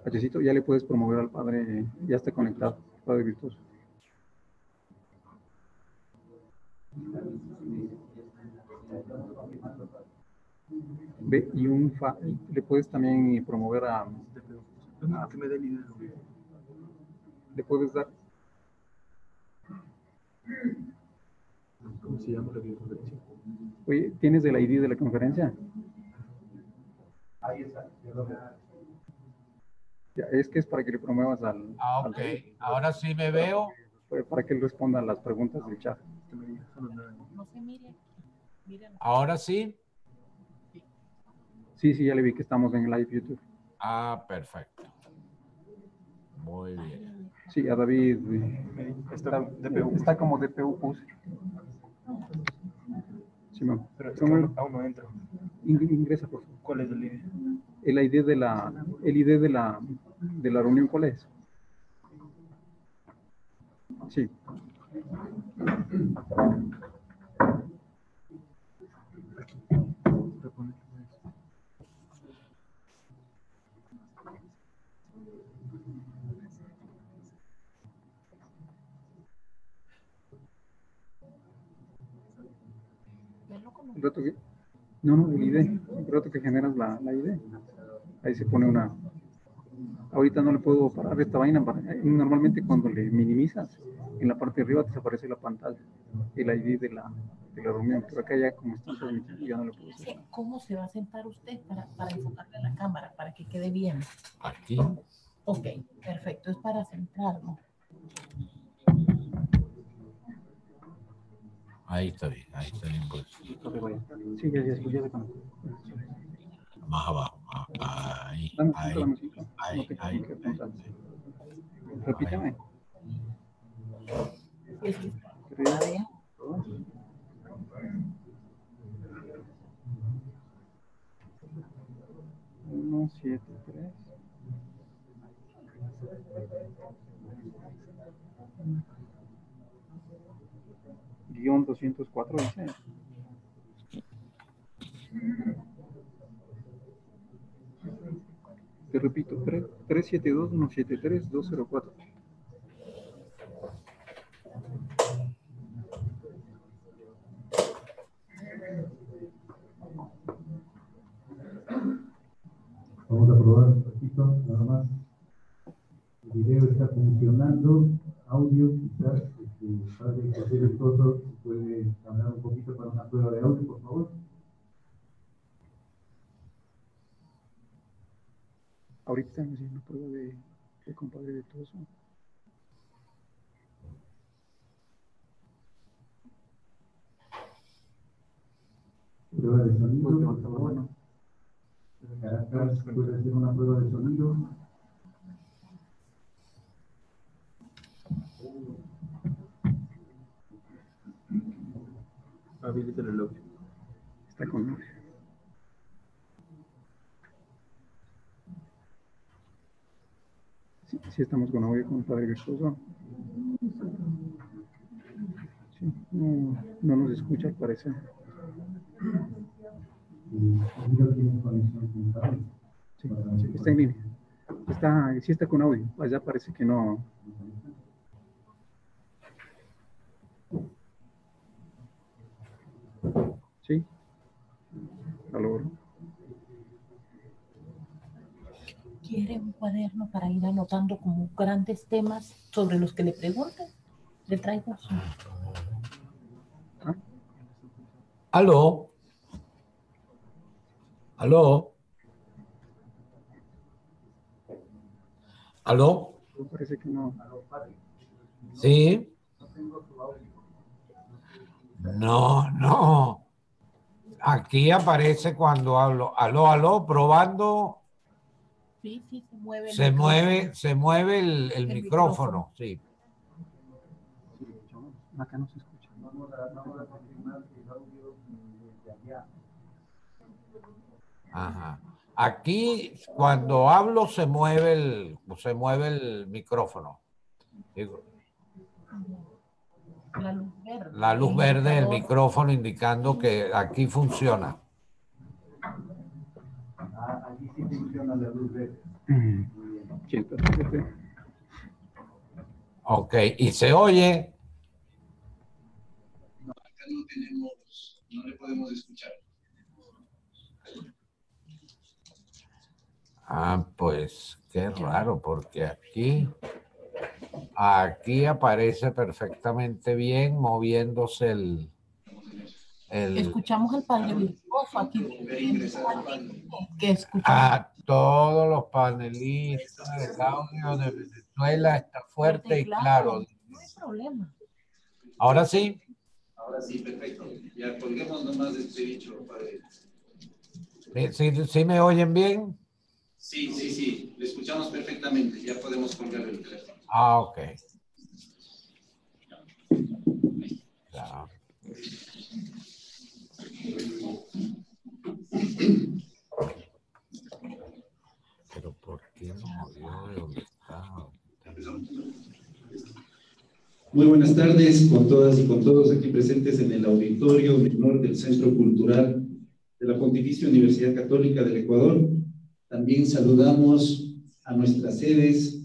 Pachecito, ya le puedes promover al padre, ya está conectado, padre virtuoso. Ve, y le puedes también promover que me dé el dinero. Le puedes dar. ¿Cómo se llama la videoconferencia? Oye, ¿tienes el ID de la conferencia? Ahí está. Ya, es que es para que le promuevas al... Ok, ahora sí me veo. Para que él responda a las preguntas del chat. No se mire. Ahora sí. Sí, ya le vi que estamos en live YouTube. Ah, perfecto. Muy bien. Sí, a David está como DPU puse. Sí, pero es que aún no entro. Ingresa, por favor. ¿Cuál es el ID? El ID de la reunión, ¿cuál es? Sí. El rato que, no, el ID. El rato que generas la ID. Ahí se pone una... Ahorita no le puedo parar esta vaina. Normalmente cuando le minimizas, en la parte de arriba te desaparece la pantalla, el ID de la reunión. Pero acá ya como está transmitiendo, ya no le puedo hacer. ¿Cómo se va a sentar usted para enfocarle a la cámara, para que quede bien? Aquí. Ok, perfecto. Es para centrarlo. Ahí está bien, pues. Sí, ya se conectó. Más abajo. Ahí. Repítame. Uno, 7, 3. Guión 204 dice. Te repito, 372-173-204. Vamos a probar un poquito, nada más. El video está funcionando, audio quizás, para que José Virtuoso puede hablar un poquito para una prueba de audio, por favor. Ahorita estamos haciendo una prueba de compadre Virtuoso. Prueba de sonido, por favor. Caracas puede hacer una prueba de sonido. Habilita el audio. Está con audio. Sí, estamos con audio con el padre Virtuoso. Sí, no nos escucha al parecer. Sí, está en línea. Sí está con audio. Allá parece que no. Sí. A lo mejor. ¿Quiere un cuaderno para ir anotando como grandes temas sobre los que le pregunten? Le traigo su... ¿Aló? ¿Aló? ¿Aló? Parece que no. ¿Sí? No. Aquí aparece cuando hablo. Aló, probando. Sí, se mueve. Se mueve el micrófono, sí. Acá no se escucha. Vamos a confirmar que el audio desde allá. Ajá. Aquí, cuando hablo, se mueve el micrófono. La luz verde del micrófono indicando que aquí funciona. Aquí sí funciona la luz verde. Muy bien. 87. Ok, ¿y se oye? No, acá no tenemos, no le podemos escuchar. Ah, pues qué raro, porque aquí aparece perfectamente bien moviéndose el Escuchamos al padre Virtuoso aquí. Volver a ingresar al panel. Que escuchamos. a todos los panelistas del audio de Venezuela está fuerte y claro. No hay problema. Ahora sí. Ahora sí, perfecto. Ya colguemos nomás este bicho, padre. ¿Sí me oyen bien? Sí, sí, sí. Le escuchamos perfectamente. Ya podemos colgar el teléfono. Ah, ok. Ya. Pero ¿por qué no? Yo de dónde estaba. Muy buenas tardes con todas y con todos aquí presentes en el auditorio menor del Centro Cultural de la Pontificia Universidad Católica del Ecuador. También saludamos a nuestras sedes,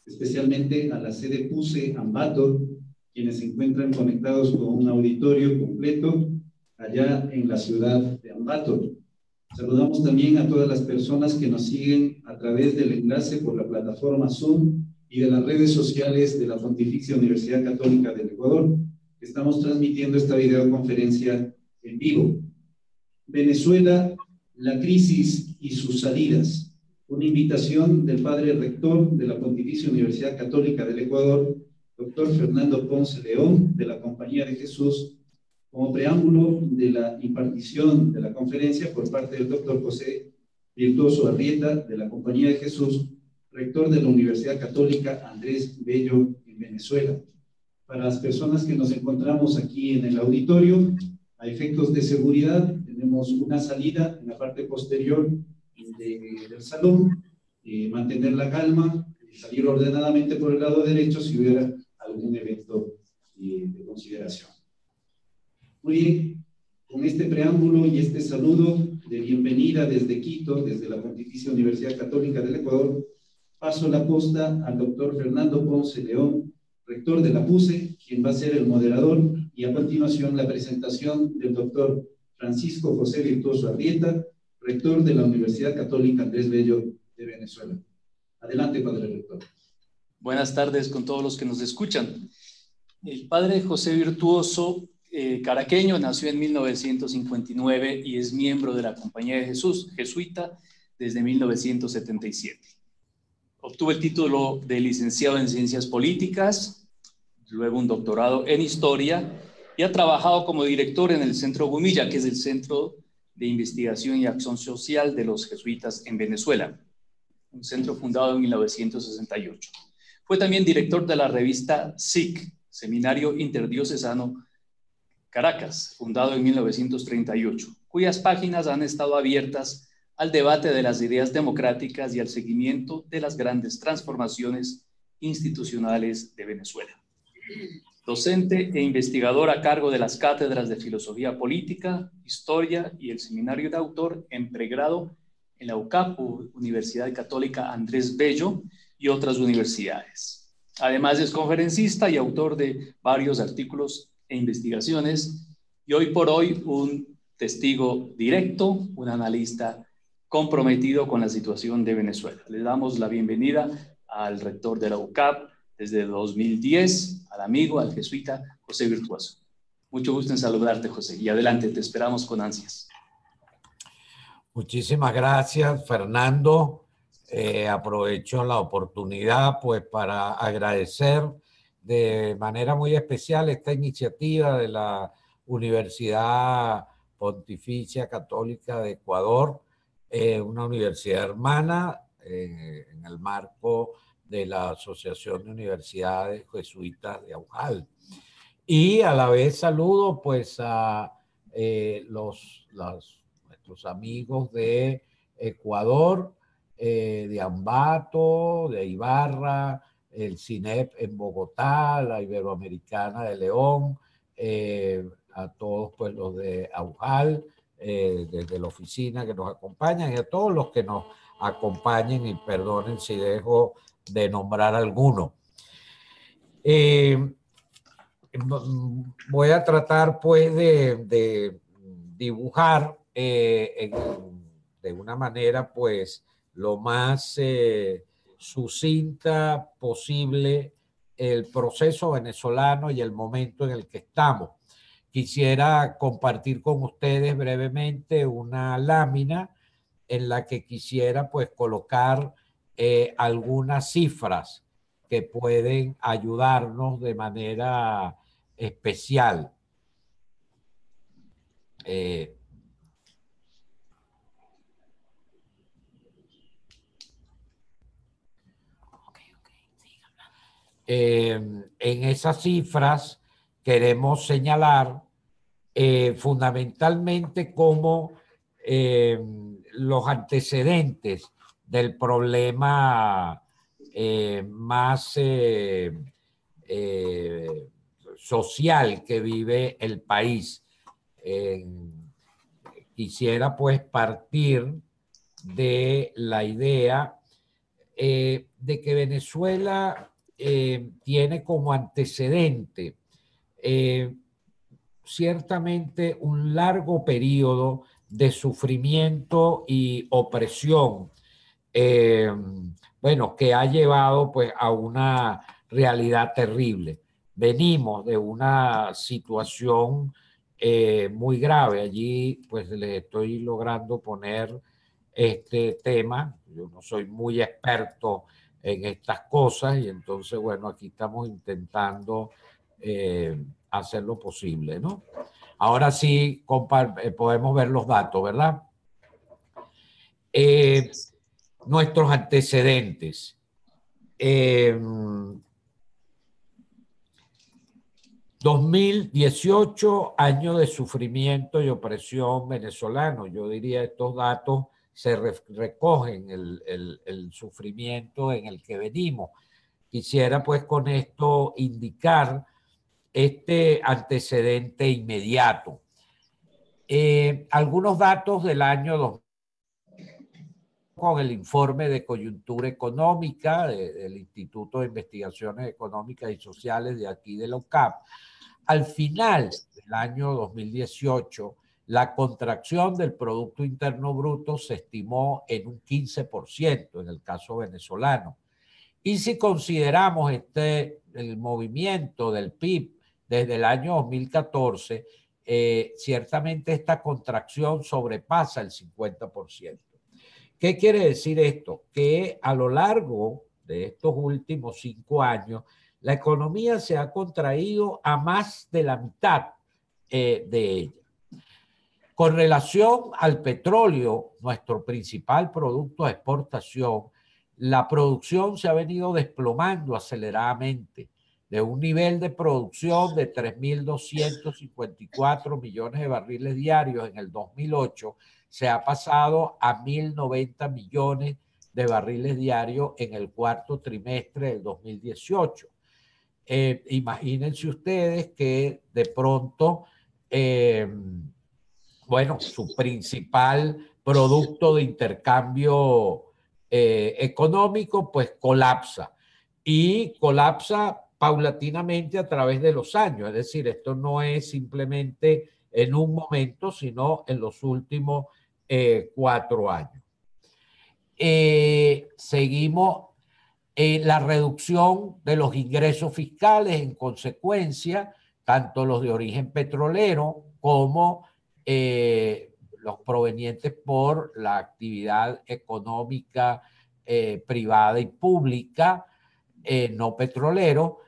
especialmente a la sede PUSE Ambato, quienes se encuentran conectados con un auditorio completo allá en la ciudad de Ambato. Saludamos también a todas las personas que nos siguen a través del enlace por la plataforma Zoom y de las redes sociales de la Pontificia Universidad Católica del Ecuador. Estamos transmitiendo esta videoconferencia en vivo. Venezuela, la crisis y sus salidas. Una invitación del padre rector de la Pontificia Universidad Católica del Ecuador, doctor Fernando Ponce León, de la Compañía de Jesús, como preámbulo de la impartición de la conferencia por parte del doctor José Virtuoso Arrieta, de la Compañía de Jesús, rector de la Universidad Católica Andrés Bello en Venezuela. Para las personas que nos encontramos aquí en el auditorio, a efectos de seguridad, tenemos una salida en la parte posterior del salón, mantener la calma, salir ordenadamente por el lado derecho si hubiera algún evento de consideración. Muy bien, con este preámbulo y este saludo de bienvenida desde Quito, desde la Pontificia Universidad Católica del Ecuador, paso la posta al doctor Fernando Ponce León, rector de la PUSE, quien va a ser el moderador, y a continuación la presentación del doctor Francisco José Virtuoso Arrieta, rector de la Universidad Católica Andrés Bello de Venezuela. Adelante, padre rector. Buenas tardes con todos los que nos escuchan. El padre José Virtuoso caraqueño nació en 1959 y es miembro de la Compañía de Jesús, jesuita, desde 1977. Obtuvo el título de licenciado en Ciencias Políticas, luego un doctorado en Historia, y ha trabajado como director en el Centro Gumilla, que es el Centro de Investigación y Acción Social de los Jesuitas en Venezuela, un centro fundado en 1968. Fue también director de la revista SIC, Seminario Interdiocesano Caracas, fundado en 1938, cuyas páginas han estado abiertas al debate de las ideas democráticas y al seguimiento de las grandes transformaciones institucionales de Venezuela. Docente e investigador a cargo de las cátedras de Filosofía Política, Historia y el Seminario de Autor en pregrado en la UCAP, Universidad Católica Andrés Bello, y otras universidades. Además es conferencista y autor de varios artículos e investigaciones, y hoy por hoy un testigo directo, un analista comprometido con la situación de Venezuela. Le damos la bienvenida al rector de la UCAP desde 2010, al amigo, al jesuita José Virtuoso. Mucho gusto en saludarte, José, y adelante, te esperamos con ansias. Muchísimas gracias, Fernando. Aprovecho la oportunidad pues para agradecer de manera muy especial esta iniciativa de la Universidad Pontificia Católica de Ecuador, una universidad hermana en el marco de la Asociación de Universidades Jesuitas de Aujal. Y a la vez saludo pues a nuestros amigos de Ecuador, de Ambato, de Ibarra, el CINEP en Bogotá, la Iberoamericana de León, a todos pues los de Aujal, desde la oficina que nos acompañan, y a todos los que nos acompañen, y perdonen si dejo de nombrar alguno. Voy a tratar pues de dibujar de una manera pues lo más sucinta posible el proceso venezolano y el momento en el que estamos. Quisiera compartir con ustedes brevemente una lámina en la que quisiera pues colocar algunas cifras que pueden ayudarnos de manera especial. En esas cifras queremos señalar fundamentalmente cómo los antecedentes del problema más social que vive el país. Quisiera pues partir de la idea de que Venezuela tiene como antecedente ciertamente un largo periodo de sufrimiento y opresión, bueno, que ha llevado pues a una realidad terrible. Venimos de una situación muy grave. Allí pues les estoy logrando poner este tema. Yo no soy muy experto en estas cosas y entonces, bueno, aquí estamos intentando hacer lo posible, ¿no? Ahora sí podemos ver los datos, ¿verdad? Nuestros antecedentes. 2018, año de sufrimiento y opresión venezolano. Yo diría estos datos se recogen el sufrimiento en el que venimos. Quisiera pues con esto indicar este antecedente inmediato. Algunos datos del año 2000 con el informe de coyuntura económica del Instituto de Investigaciones Económicas y Sociales de aquí de la UCAP. Al final del año 2018, la contracción del Producto Interno Bruto se estimó en un 15% en el caso venezolano. Y si consideramos el movimiento del PIB desde el año 2014, ciertamente esta contracción sobrepasa el 50%. ¿Qué quiere decir esto? Que a lo largo de estos últimos 5 años, la economía se ha contraído a más de la mitad de ella. Con relación al petróleo, nuestro principal producto de exportación, la producción se ha venido desplomando aceleradamente de un nivel de producción de 3.254 millones de barriles diarios en el 2008, se ha pasado a 1.090 millones de barriles diarios en el cuarto trimestre del 2018. Imagínense ustedes que de pronto, bueno, su principal producto de intercambio económico, pues colapsa. Y colapsa paulatinamente a través de los años. Es decir, esto no es simplemente en un momento, sino en los últimos 4 años. Seguimos la reducción de los ingresos fiscales, en consecuencia, tanto los de origen petrolero como los provenientes por la actividad económica privada y pública, no petrolero,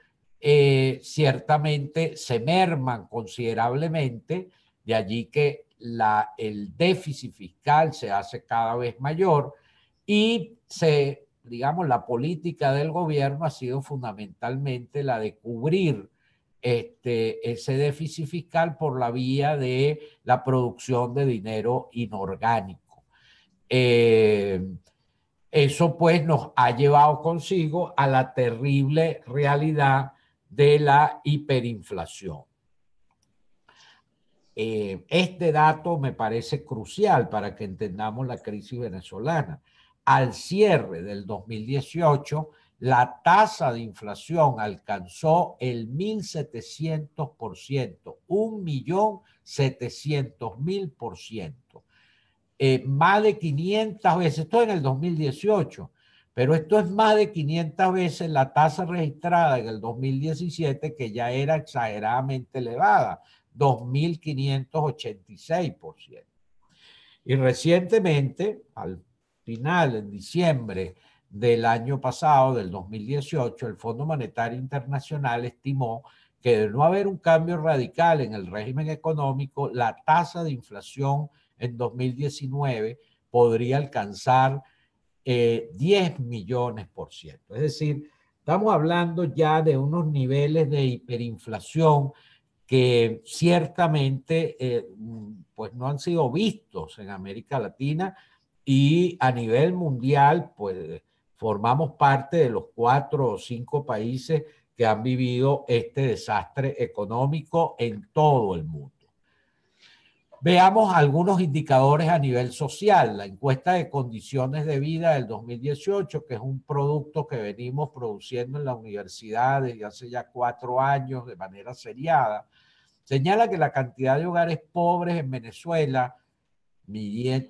ciertamente se merman considerablemente, de allí que el déficit fiscal se hace cada vez mayor y digamos, la política del gobierno ha sido fundamentalmente la de cubrir ese déficit fiscal por la vía de la producción de dinero inorgánico. Eso pues nos ha llevado consigo a la terrible realidad de la hiperinflación. Este dato me parece crucial para que entendamos la crisis venezolana. al cierre del 2018, la tasa de inflación alcanzó el 1.700%, 1.700.000%. Más de 500 veces, esto en el 2018, pero esto es más de 500 veces la tasa registrada en el 2017, que ya era exageradamente elevada, 2.586%. Y recientemente, al final, en diciembre del año pasado, del 2018, el Fondo Monetario Internacional estimó que de no haber un cambio radical en el régimen económico, la tasa de inflación en 2019 podría alcanzar 10 millones%. Es decir, estamos hablando ya de unos niveles de hiperinflación que ciertamente pues no han sido vistos en América Latina, y a nivel mundial pues formamos parte de los 4 o 5 países que han vivido este desastre económico en todo el mundo. Veamos algunos indicadores a nivel social. La encuesta de condiciones de vida del 2018, que es un producto que venimos produciendo en la universidad desde hace ya 4 años de manera seriada, señala que la cantidad de hogares pobres en Venezuela,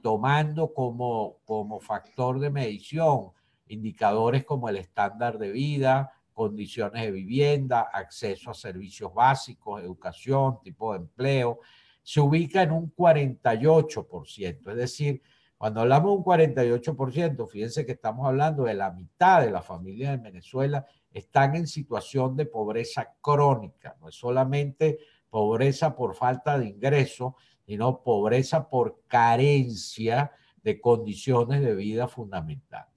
tomando como factor de medición indicadores como el estándar de vida, condiciones de vivienda, acceso a servicios básicos, educación, tipo de empleo, se ubica en un 48%. Es decir, cuando hablamos de un 48%, fíjense que estamos hablando de la mitad de las familias en Venezuela están en situación de pobreza crónica. No es solamente pobreza por falta de ingreso, sino pobreza por carencia de condiciones de vida fundamentales.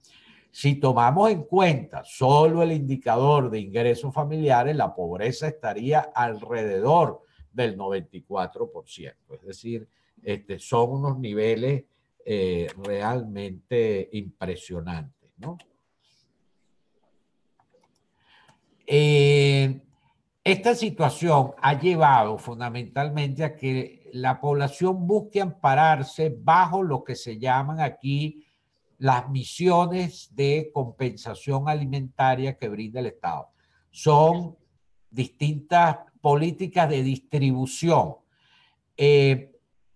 Si tomamos en cuenta solo el indicador de ingresos familiares, la pobreza estaría alrededor del 94%. Es decir, son unos niveles realmente impresionantes, ¿no? Esta situación ha llevado fundamentalmente a que la población busque ampararse bajo lo que se llaman aquí las misiones de compensación alimentaria que brinda el Estado. Son distintas políticas de distribución.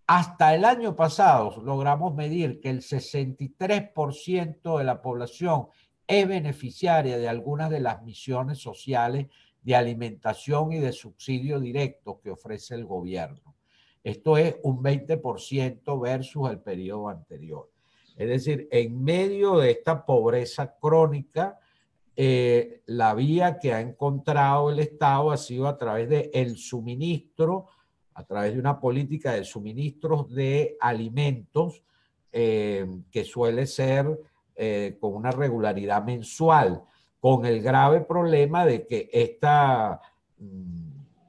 Hasta el año pasado logramos medir que el 63% de la población es beneficiaria de algunas de las misiones sociales de alimentación y de subsidio directo que ofrece el gobierno. Esto es un 20% versus el periodo anterior. Es decir, en medio de esta pobreza crónica, la vía que ha encontrado el Estado ha sido a través del suministro, a través de una política de suministros de alimentos que suele ser con una regularidad mensual, con el grave problema de que esta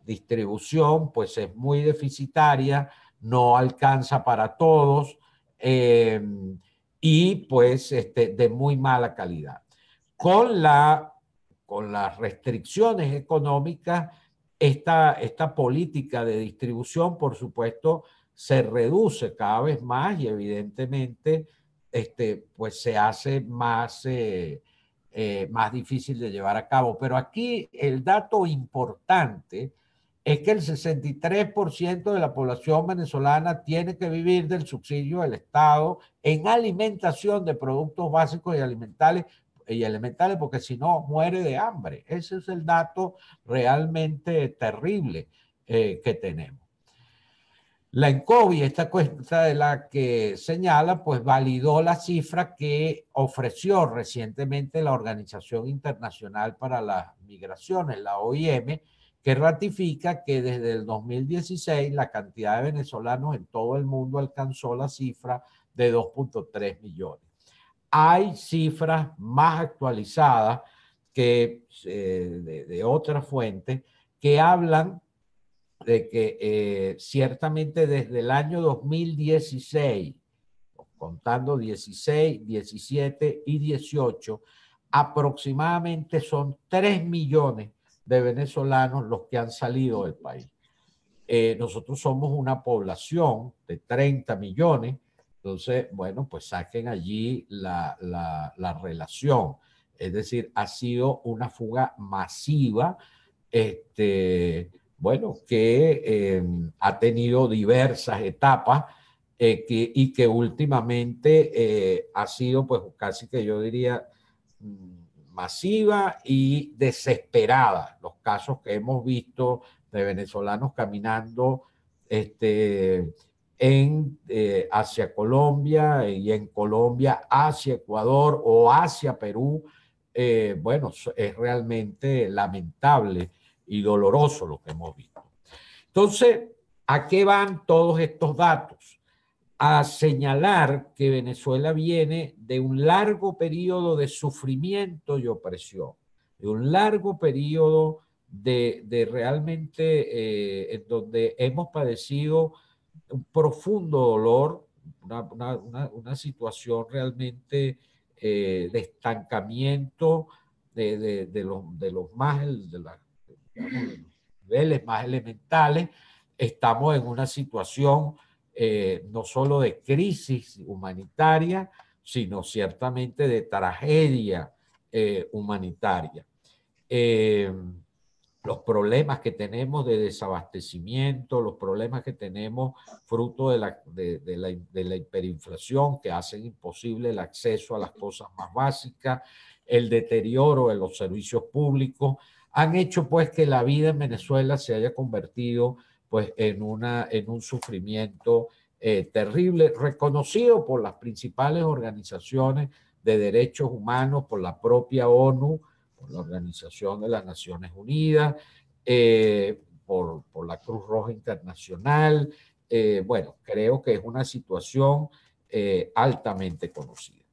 distribución pues es muy deficitaria, no alcanza para todos y pues de muy mala calidad. Con las restricciones económicas, esta política de distribución, por supuesto, se reduce cada vez más y evidentemente pues se hace más difícil de llevar a cabo. Pero aquí el dato importante es que el 63% de la población venezolana tiene que vivir del subsidio del Estado en alimentación de productos básicos y alimentales, porque si no muere de hambre. Ese es el dato realmente terrible que tenemos. La ENCOVI, esta cuenta de la que señala, pues validó la cifra que ofreció recientemente la Organización Internacional para las Migraciones, la OIM, que ratifica que desde el 2016 la cantidad de venezolanos en todo el mundo alcanzó la cifra de 2.3 millones. Hay cifras más actualizadas que, de otras fuentes que hablan de que ciertamente desde el año 2016, contando 16, 17 y 18, aproximadamente son 3 millones de venezolanos los que han salido del país. Nosotros somos una población de 30 millones, Entonces, bueno, pues saquen allí la relación. Es decir, ha sido una fuga masiva, bueno, que ha tenido diversas etapas y que últimamente ha sido, pues casi que yo diría, masiva y desesperada. Los casos que hemos visto de venezolanos caminando hacia Colombia y en Colombia hacia Ecuador o hacia Perú, bueno, es realmente lamentable y doloroso lo que hemos visto. Entonces, ¿a qué van todos estos datos? A señalar que Venezuela viene de un largo periodo de sufrimiento y opresión, de un largo periodo de realmente en donde hemos padecido un profundo dolor, una situación realmente de estancamiento de los niveles más elementales. Estamos en una situación no solo de crisis humanitaria, sino ciertamente de tragedia humanitaria. Los problemas que tenemos de desabastecimiento, los problemas que tenemos fruto de la hiperinflación que hacen imposible el acceso a las cosas más básicas, el deterioro de los servicios públicos, han hecho pues que la vida en Venezuela se haya convertido pues en un sufrimiento terrible, reconocido por las principales organizaciones de derechos humanos, por la propia ONU, por la Organización de las Naciones Unidas, por la Cruz Roja Internacional. Bueno, creo que es una situación altamente conocida.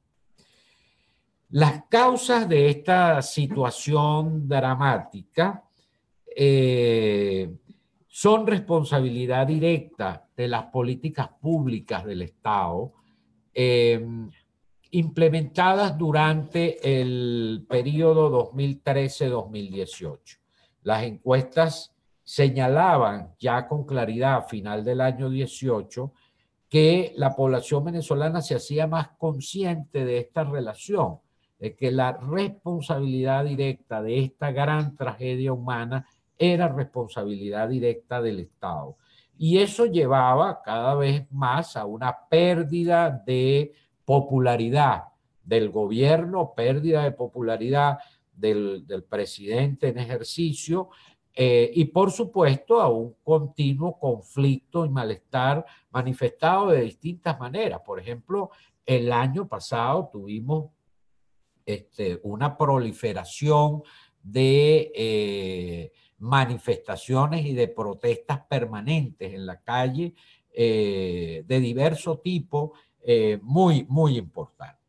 Las causas de esta situación dramática son responsabilidad directa de las políticas públicas del Estado implementadas durante el periodo 2013-2018. Las encuestas señalaban ya con claridad a final del año 18 que la población venezolana se hacía más consciente de esta relación, de que la responsabilidad directa de esta gran tragedia humana era responsabilidad directa del Estado. Y eso llevaba cada vez más a una pérdida de popularidad del gobierno, pérdida de popularidad del presidente en ejercicio y por supuesto a un continuo conflicto y malestar manifestado de distintas maneras. Por ejemplo, el año pasado tuvimos una proliferación de manifestaciones y de protestas permanentes en la calle de diverso tipo, muy, muy importante.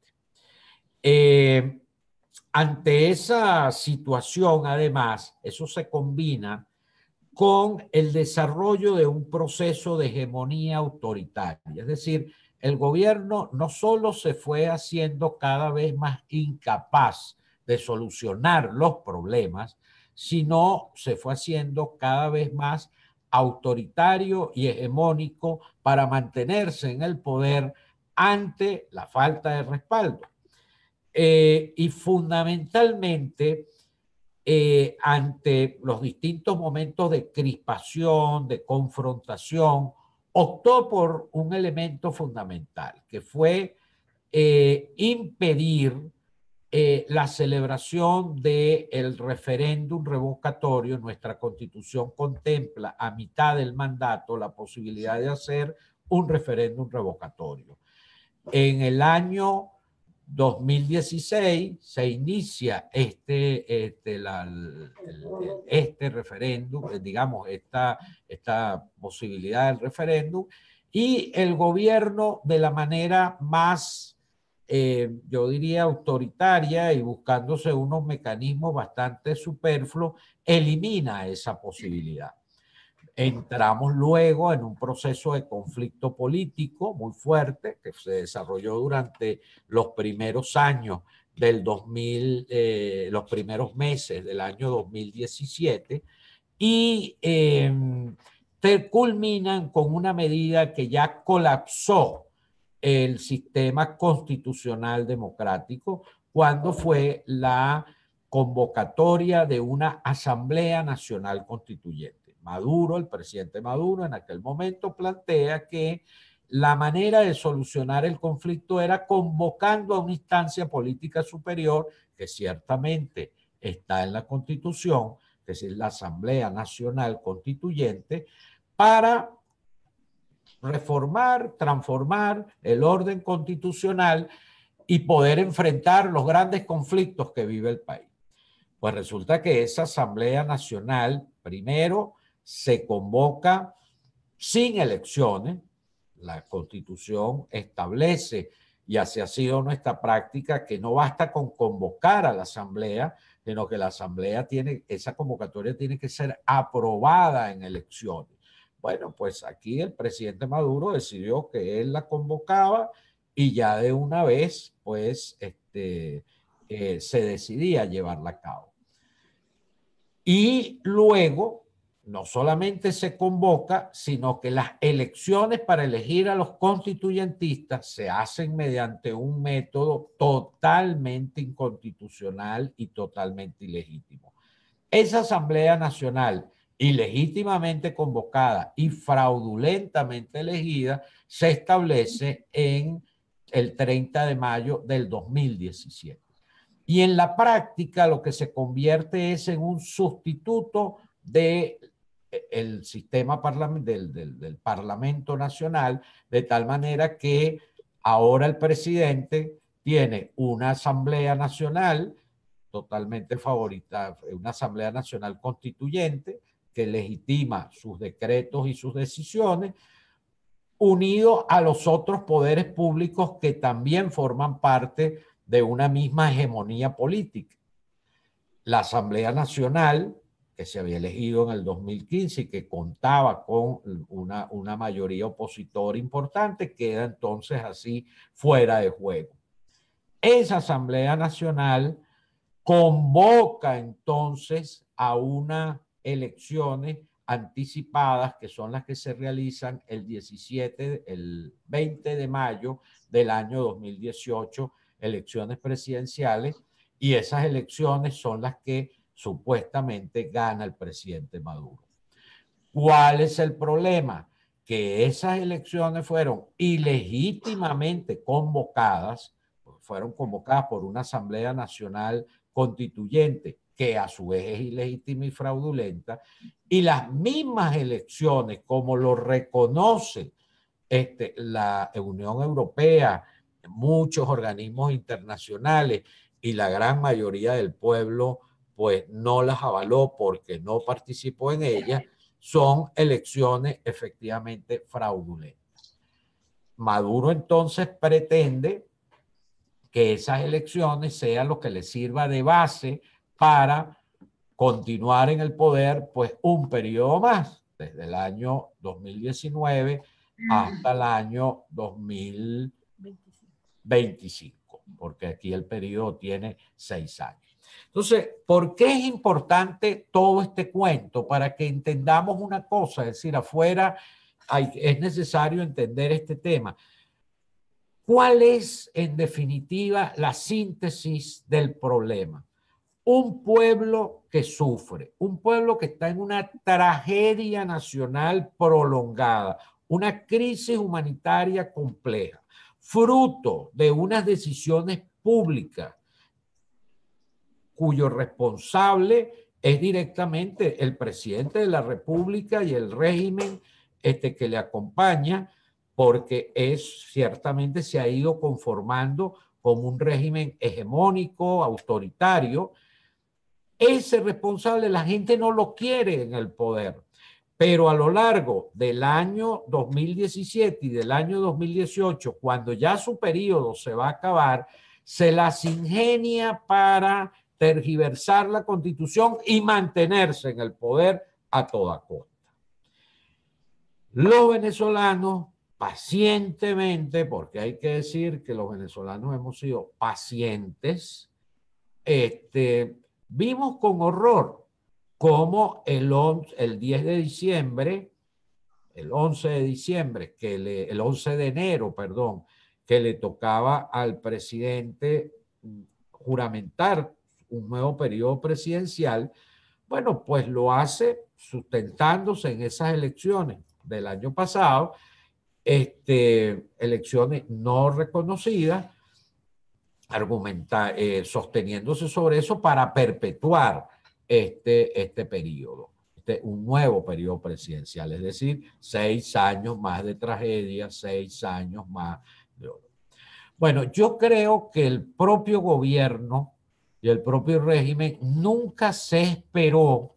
Ante esa situación, además, eso se combina con el desarrollo de un proceso de hegemonía autoritaria. Es decir, el gobierno no solo se fue haciendo cada vez más incapaz de solucionar los problemas, sino se fue haciendo cada vez más autoritario y hegemónico para mantenerse en el poder ante la falta de respaldo. Y fundamentalmente, ante los distintos momentos de crispación, de confrontación, optó por un elemento fundamental, que fue impedir la celebración del referéndum revocatorio. Nuestra Constitución contempla a mitad del mandato la posibilidad de hacer un referéndum revocatorio. En el año 2016 se inicia este referéndum, digamos, esta posibilidad del referéndum, y el gobierno, de la manera más, yo diría, autoritaria y buscándose unos mecanismos bastante superfluos, elimina esa posibilidad. Entramos luego en un proceso de conflicto político muy fuerte que se desarrolló durante los primeros años del los primeros meses del año 2017 y culminan con una medida que ya colapsó el sistema constitucional democrático cuando fue la convocatoria de una Asamblea Nacional Constituyente. Maduro, el presidente Maduro, en aquel momento plantea que la manera de solucionar el conflicto era convocando a una instancia política superior, que ciertamente está en la Constitución, que es la Asamblea Nacional Constituyente, para reformar, transformar el orden constitucional y poder enfrentar los grandes conflictos que vive el país. Pues resulta que esa Asamblea Nacional primero se convoca sin elecciones. La Constitución establece, y así ha sido nuestra práctica, que no basta con convocar a la Asamblea, sino que la Asamblea esa convocatoria tiene que ser aprobada en elecciones. Bueno, pues aquí el presidente Maduro decidió que él la convocaba y ya de una vez, pues, se decidía llevarla a cabo. Y luego, no solamente se convoca, sino que las elecciones para elegir a los constituyentistas se hacen mediante un método totalmente inconstitucional y totalmente ilegítimo. Esa Asamblea Nacional, ilegítimamente convocada y fraudulentamente elegida, se establece en el 30 de mayo del 2017. Y en la práctica lo que se convierte es en un sustituto del sistema del Parlamento Nacional, de tal manera que ahora el presidente tiene una Asamblea Nacional totalmente favorita, una Asamblea Nacional Constituyente que legitima sus decretos y sus decisiones, unido a los otros poderes públicos que también forman parte de una misma hegemonía política. La Asamblea Nacional, que se había elegido en el 2015 y que contaba con una mayoría opositora importante, queda entonces así fuera de juego. Esa Asamblea Nacional convoca entonces a unas elecciones anticipadas, que son las que se realizan el 20 de mayo del año 2018, elecciones presidenciales, y esas elecciones son las que supuestamente gana el presidente Maduro. ¿Cuál es el problema? Que esas elecciones fueron ilegítimamente convocadas, fueron convocadas por una Asamblea Nacional Constituyente, que a su vez es ilegítima y fraudulenta, y las mismas elecciones, como lo reconoce la Unión Europea, muchos organismos internacionales y la gran mayoría del pueblo, pues no las avaló porque no participó en ellas, son elecciones efectivamente fraudulentas. Maduro entonces pretende que esas elecciones sean lo que le sirva de base para continuar en el poder pues un periodo más, desde el año 2019 hasta el año 2025, porque aquí el periodo tiene 6 años. Entonces, ¿por qué es importante todo este cuento? Para que entendamos una cosa, es decir, afuera es necesario entender este tema. ¿Cuál es, en definitiva, la síntesis del problema? Un pueblo que sufre, un pueblo que está en una tragedia nacional prolongada, una crisis humanitaria compleja, fruto de unas decisiones públicas cuyo responsable es directamente el presidente de la República y el régimen que le acompaña, porque ciertamente se ha ido conformando como un régimen hegemónico, autoritario. Ese responsable la gente no lo quiere en el poder, pero a lo largo del año 2017 y del año 2018, cuando ya su periodo se va a acabar, se las ingenia para tergiversar la Constitución y mantenerse en el poder a toda costa. Los venezolanos pacientemente, porque hay que decir que los venezolanos hemos sido pacientes, vimos con horror cómo el 10 de diciembre, el 11 de diciembre, el 11 de enero, perdón, que le tocaba al presidente juramentar un nuevo periodo presidencial, bueno, pues lo hace sustentándose en esas elecciones del año pasado, elecciones no reconocidas, sosteniéndose sobre eso para perpetuar este periodo, un nuevo periodo presidencial, es decir, 6 años más de tragedia, 6 años más de... Bueno, yo creo que el propio gobierno y el propio régimen nunca se esperó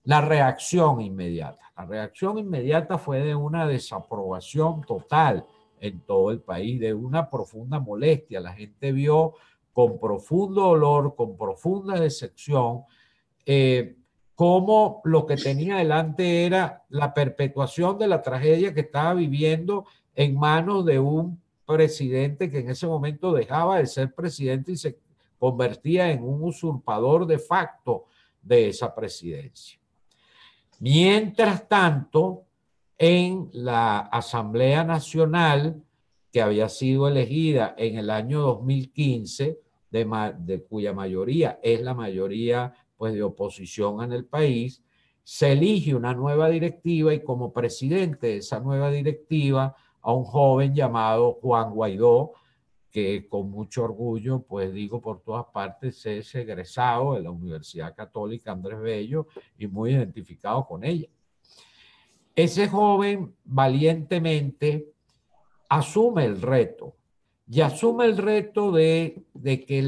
la reacción inmediata. La reacción inmediata fue de una desaprobación total en todo el país, de una profunda molestia. La gente vio con profundo dolor, con profunda decepción, cómo lo que tenía delante era la perpetuación de la tragedia que estaba viviendo en manos de un presidente que en ese momento dejaba de ser presidente y se convertía en un usurpador de facto de esa presidencia. Mientras tanto, en la Asamblea Nacional, que había sido elegida en el año 2015, cuya mayoría es la mayoría pues, de oposición en el país, se elige una nueva directiva y como presidente de esa nueva directiva a un joven llamado Juan Guaidó, que con mucho orgullo, pues digo por todas partes, es egresado de la Universidad Católica Andrés Bello y muy identificado con ella. Ese joven valientemente asume el reto y asume el reto de que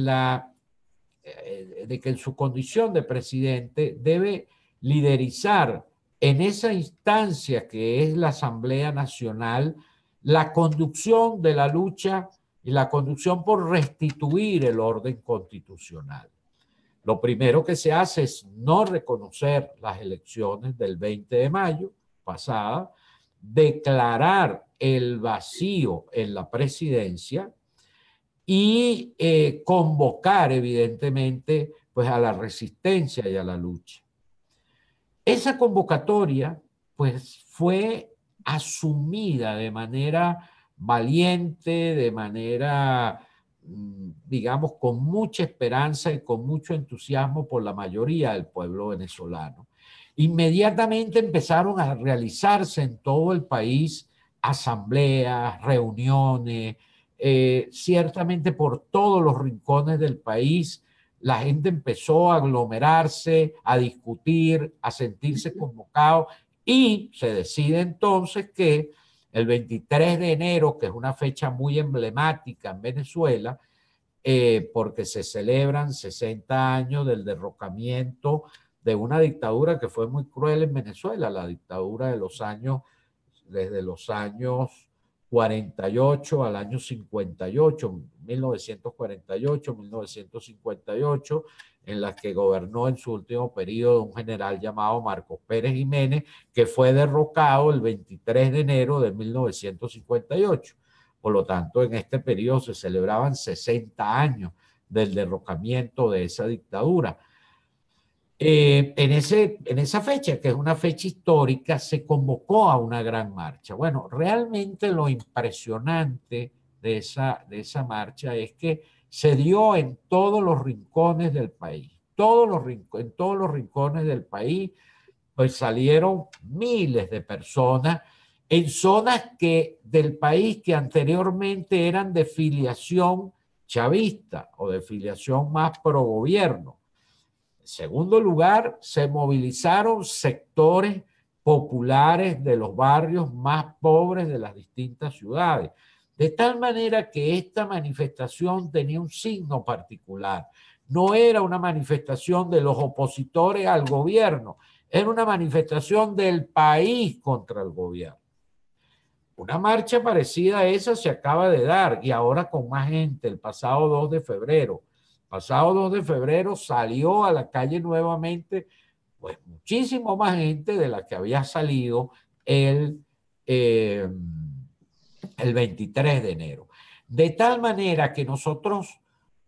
en su condición de presidente debe liderizar en esa instancia que es la Asamblea Nacional la conducción de la lucha y la conducción por restituir el orden constitucional. Lo primero que se hace es no reconocer las elecciones del 20 de mayo pasada, declarar el vacío en la presidencia y convocar evidentemente pues, a la resistencia y a la lucha. Esa convocatoria pues, fue asumida de manera valiente, de manera, digamos, con mucha esperanza y con mucho entusiasmo por la mayoría del pueblo venezolano. Inmediatamente empezaron a realizarse en todo el país asambleas, reuniones, ciertamente por todos los rincones del país la gente empezó a aglomerarse, a discutir, a sentirse convocado y se decide entonces que el 23 de enero, que es una fecha muy emblemática en Venezuela, porque se celebran 60 años del derrocamiento de una dictadura que fue muy cruel en Venezuela, la dictadura de los años, desde los años 48 al año 58, 1948, 1958, en las que gobernó en su último periodo un general llamado Marcos Pérez Jiménez, que fue derrocado el 23 de enero de 1958. Por lo tanto, en este periodo se celebraban 60 años del derrocamiento de esa dictadura. En esa fecha, que es una fecha histórica, se convocó a una gran marcha. Bueno, realmente lo impresionante de esa marcha es que se dio en todos los rincones del país. En todos los rincones del país, pues salieron miles de personas en zonas del país que anteriormente eran de filiación chavista o de filiación más pro gobierno. En segundo lugar, se movilizaron sectores populares de los barrios más pobres de las distintas ciudades, de tal manera que esta manifestación tenía un signo particular. No era una manifestación de los opositores al gobierno, era una manifestación del país contra el gobierno. Una marcha parecida a esa se acaba de dar y ahora con más gente el pasado 2 de febrero. Pasado 2 de febrero salió a la calle nuevamente, pues muchísimo más gente de la que había salido el 23 de enero. De tal manera que nosotros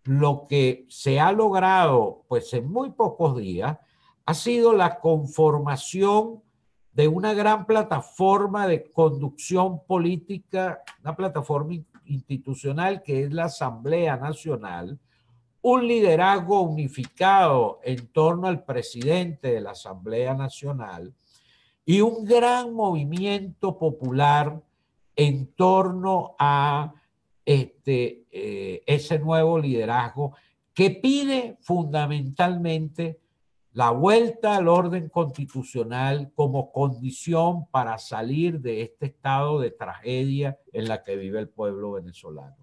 lo que se ha logrado pues en muy pocos días ha sido la conformación de una gran plataforma de conducción política, una plataforma institucional que es la Asamblea Nacional, un liderazgo unificado en torno al presidente de la Asamblea Nacional y un gran movimiento popular en torno a ese nuevo liderazgo que pide fundamentalmente la vuelta al orden constitucional como condición para salir de este estado de tragedia en la que vive el pueblo venezolano.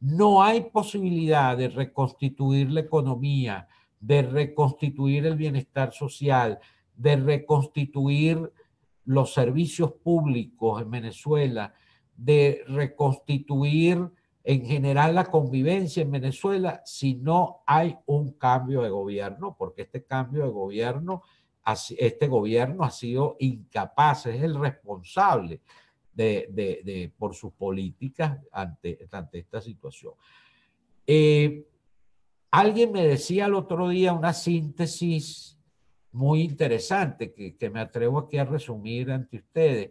No hay posibilidad de reconstituir la economía, de reconstituir el bienestar social, de reconstituir los servicios públicos en Venezuela, de reconstituir en general la convivencia en Venezuela si no hay un cambio de gobierno, porque este cambio de gobierno, este gobierno ha sido incapaz, es el responsable por sus políticas ante esta situación. Alguien me decía el otro día una síntesis muy interesante que me atrevo aquí a resumir ante ustedes.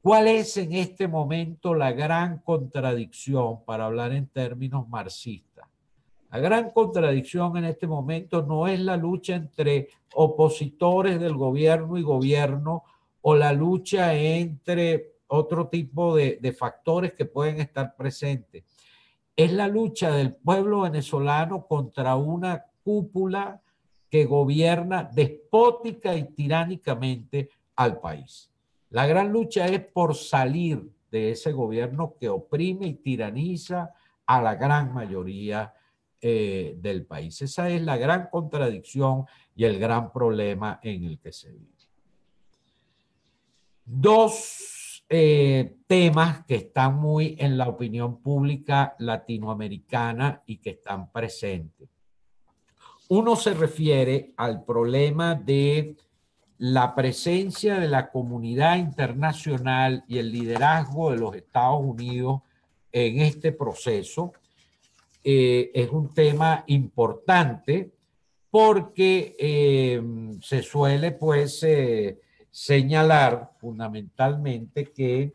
¿Cuál es en este momento la gran contradicción, para hablar en términos marxistas? La gran contradicción en este momento no es la lucha entre opositores del gobierno y gobierno o la lucha entre otro tipo de factores que pueden estar presentes. Es la lucha del pueblo venezolano contra una cúpula que gobierna despótica y tiránicamente al país. La gran lucha es por salir de ese gobierno que oprime y tiraniza a la gran mayoría del país. Esa es la gran contradicción y el gran problema en el que se vive. Dos temas que están muy en la opinión pública latinoamericana y que están presentes. Uno se refiere al problema de la presencia de la comunidad internacional y el liderazgo de los Estados Unidos en este proceso. Es un tema importante porque se suele pues señalar fundamentalmente que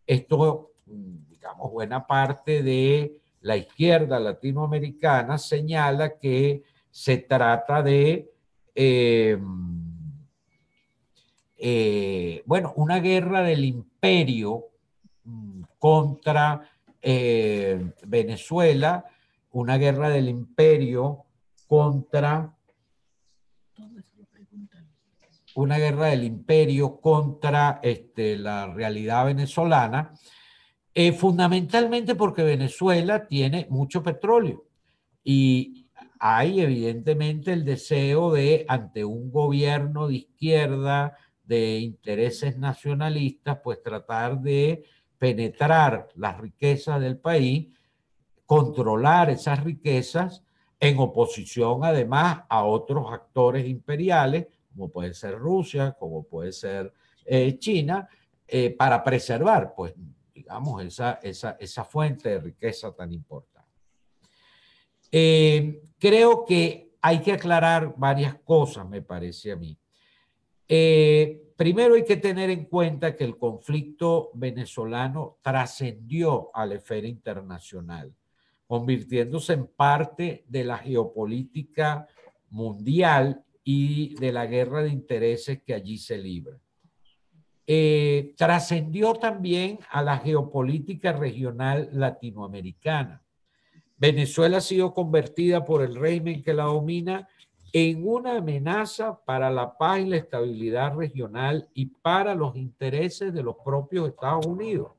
esto, digamos, buena parte de la izquierda latinoamericana señala que se trata de bueno, una guerra del imperio contra Venezuela, una guerra del imperio contra la realidad venezolana, fundamentalmente porque Venezuela tiene mucho petróleo y hay evidentemente el deseo de, ante un gobierno de izquierda, de intereses nacionalistas, pues tratar de penetrar las riquezas del país, controlar esas riquezas en oposición además a otros actores imperiales, como puede ser Rusia, como puede ser China, para preservar, pues, digamos, esa fuente de riqueza tan importante. Creo que hay que aclarar varias cosas, me parece a mí. Primero hay que tener en cuenta que el conflicto venezolano trascendió a la esfera internacional, convirtiéndose en parte de la geopolítica mundial y de la guerra de intereses que allí se libra. Trascendió también a la geopolítica regional latinoamericana. Venezuela ha sido convertida por el régimen que la domina en una amenaza para la paz y la estabilidad regional y para los intereses de los propios Estados Unidos.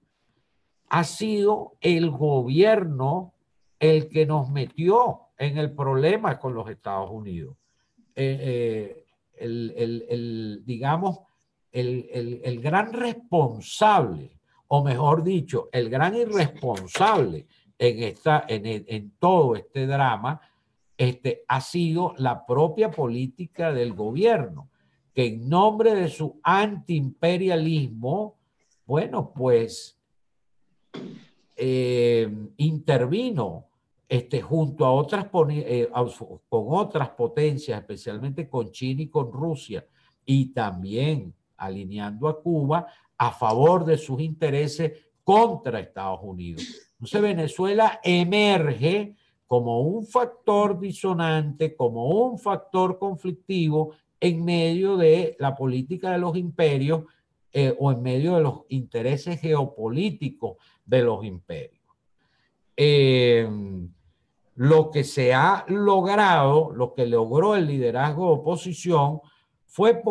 Ha sido el gobierno el que nos metió en el problema con los Estados Unidos. Digamos, el gran responsable, o mejor dicho, el gran irresponsable en todo este drama, ha sido la propia política del gobierno, que en nombre de su antiimperialismo, bueno, pues intervino junto a con otras potencias, especialmente con China y con Rusia, y también alineando a Cuba a favor de sus intereses contra Estados Unidos. Entonces Venezuela emerge como un factor disonante, como un factor conflictivo en medio de la política de los imperios o en medio de los intereses geopolíticos de los imperios. Lo que se ha logrado, lo que logró el liderazgo de oposición fue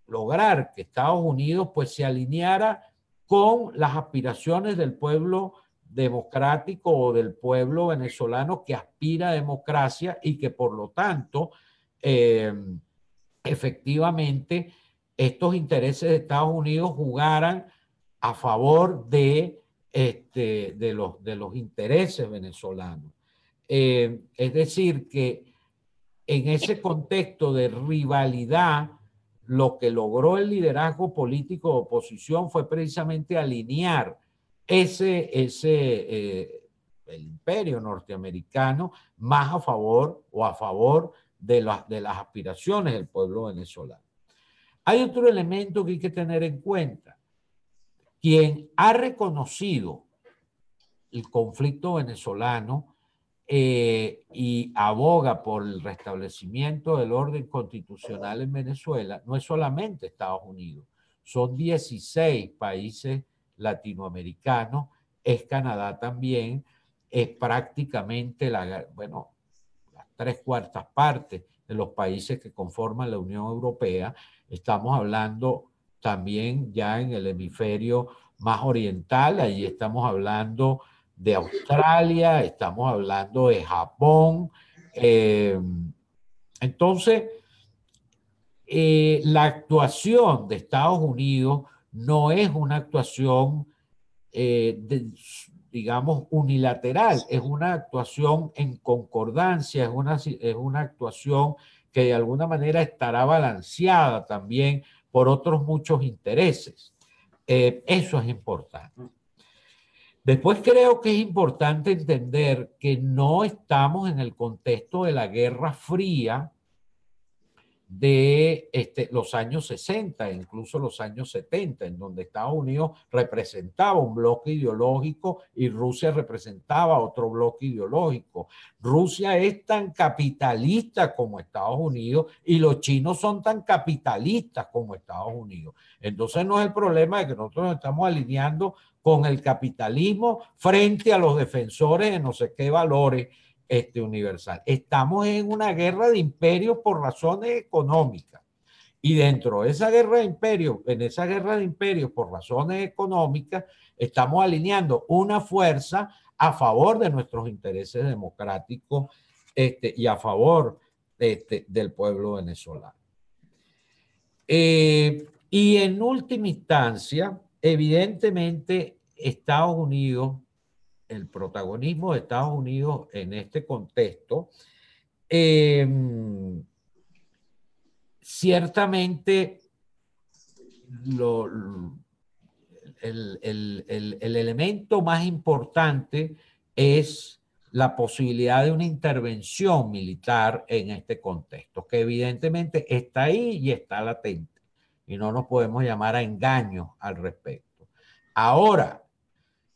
lograr que Estados Unidos pues se alineara con las aspiraciones del pueblo democrático o del pueblo venezolano que aspira a democracia y que por lo tanto efectivamente estos intereses de Estados Unidos jugaran a favor de los intereses venezolanos. Es decir, que en ese contexto de rivalidad, lo que logró el liderazgo político de oposición fue precisamente alinear el imperio norteamericano más a favor de las aspiraciones del pueblo venezolano. Hay otro elemento que hay que tener en cuenta. Quien ha reconocido el conflicto venezolano y aboga por el restablecimiento del orden constitucional en Venezuela no es solamente Estados Unidos, son 16 países latinoamericanos, es Canadá también, es prácticamente las 3/4 partes de los países que conforman la Unión Europea. Estamos hablando también ya en el hemisferio más oriental, ahí estamos hablando de Australia, estamos hablando de Japón. Entonces, la actuación de Estados Unidos no es una actuación, digamos, unilateral, es una actuación en concordancia, es una actuación que de alguna manera estará balanceada también por otros muchos intereses. Eso es importante. Después creo que es importante entender que no estamos en el contexto de la Guerra Fría de los años 60, incluso los años 70, en donde Estados Unidos representaba un bloque ideológico y Rusia representaba otro bloque ideológico. Rusia es tan capitalista como Estados Unidos y los chinos son tan capitalistas como Estados Unidos. Entonces no es el problema de que nosotros nos estamos alineando con el capitalismo frente a los defensores de no sé qué valores universal. Estamos en una guerra de imperios por razones económicas. Y dentro de esa guerra de imperios, por razones económicas, estamos alineando una fuerza a favor de nuestros intereses democráticos y a favor del pueblo venezolano. Y en última instancia, evidentemente, Estados Unidos, el protagonismo de Estados Unidos en este contexto, ciertamente el elemento más importante es la posibilidad de una intervención militar en este contexto, que evidentemente está ahí y está latente, y no nos podemos llamar a engaños al respecto. Ahora,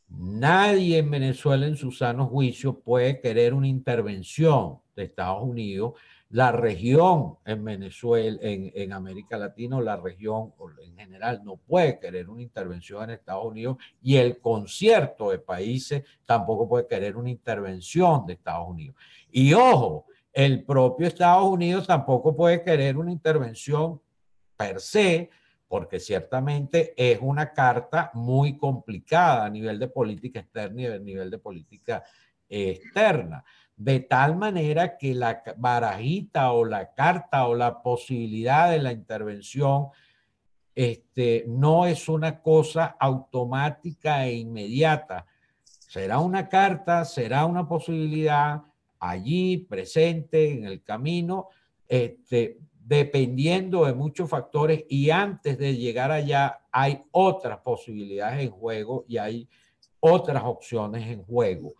nadie en Venezuela en su sano juicio puede querer una intervención de Estados Unidos. La región en Venezuela, en América Latina, la región en general no puede querer una intervención en Estados Unidos, y el concierto de países tampoco puede querer una intervención de Estados Unidos. Y ojo, el propio Estados Unidos tampoco puede querer una intervención per se, porque ciertamente es una carta muy complicada a nivel de política externa y a nivel de política externa. De tal manera que la barajita o la carta o la posibilidad de la intervención no es una cosa automática e inmediata. Será una carta, será una posibilidad allí presente en el camino, dependiendo de muchos factores, y antes de llegar allá hay otras posibilidades en juego y hay otras opciones en juego.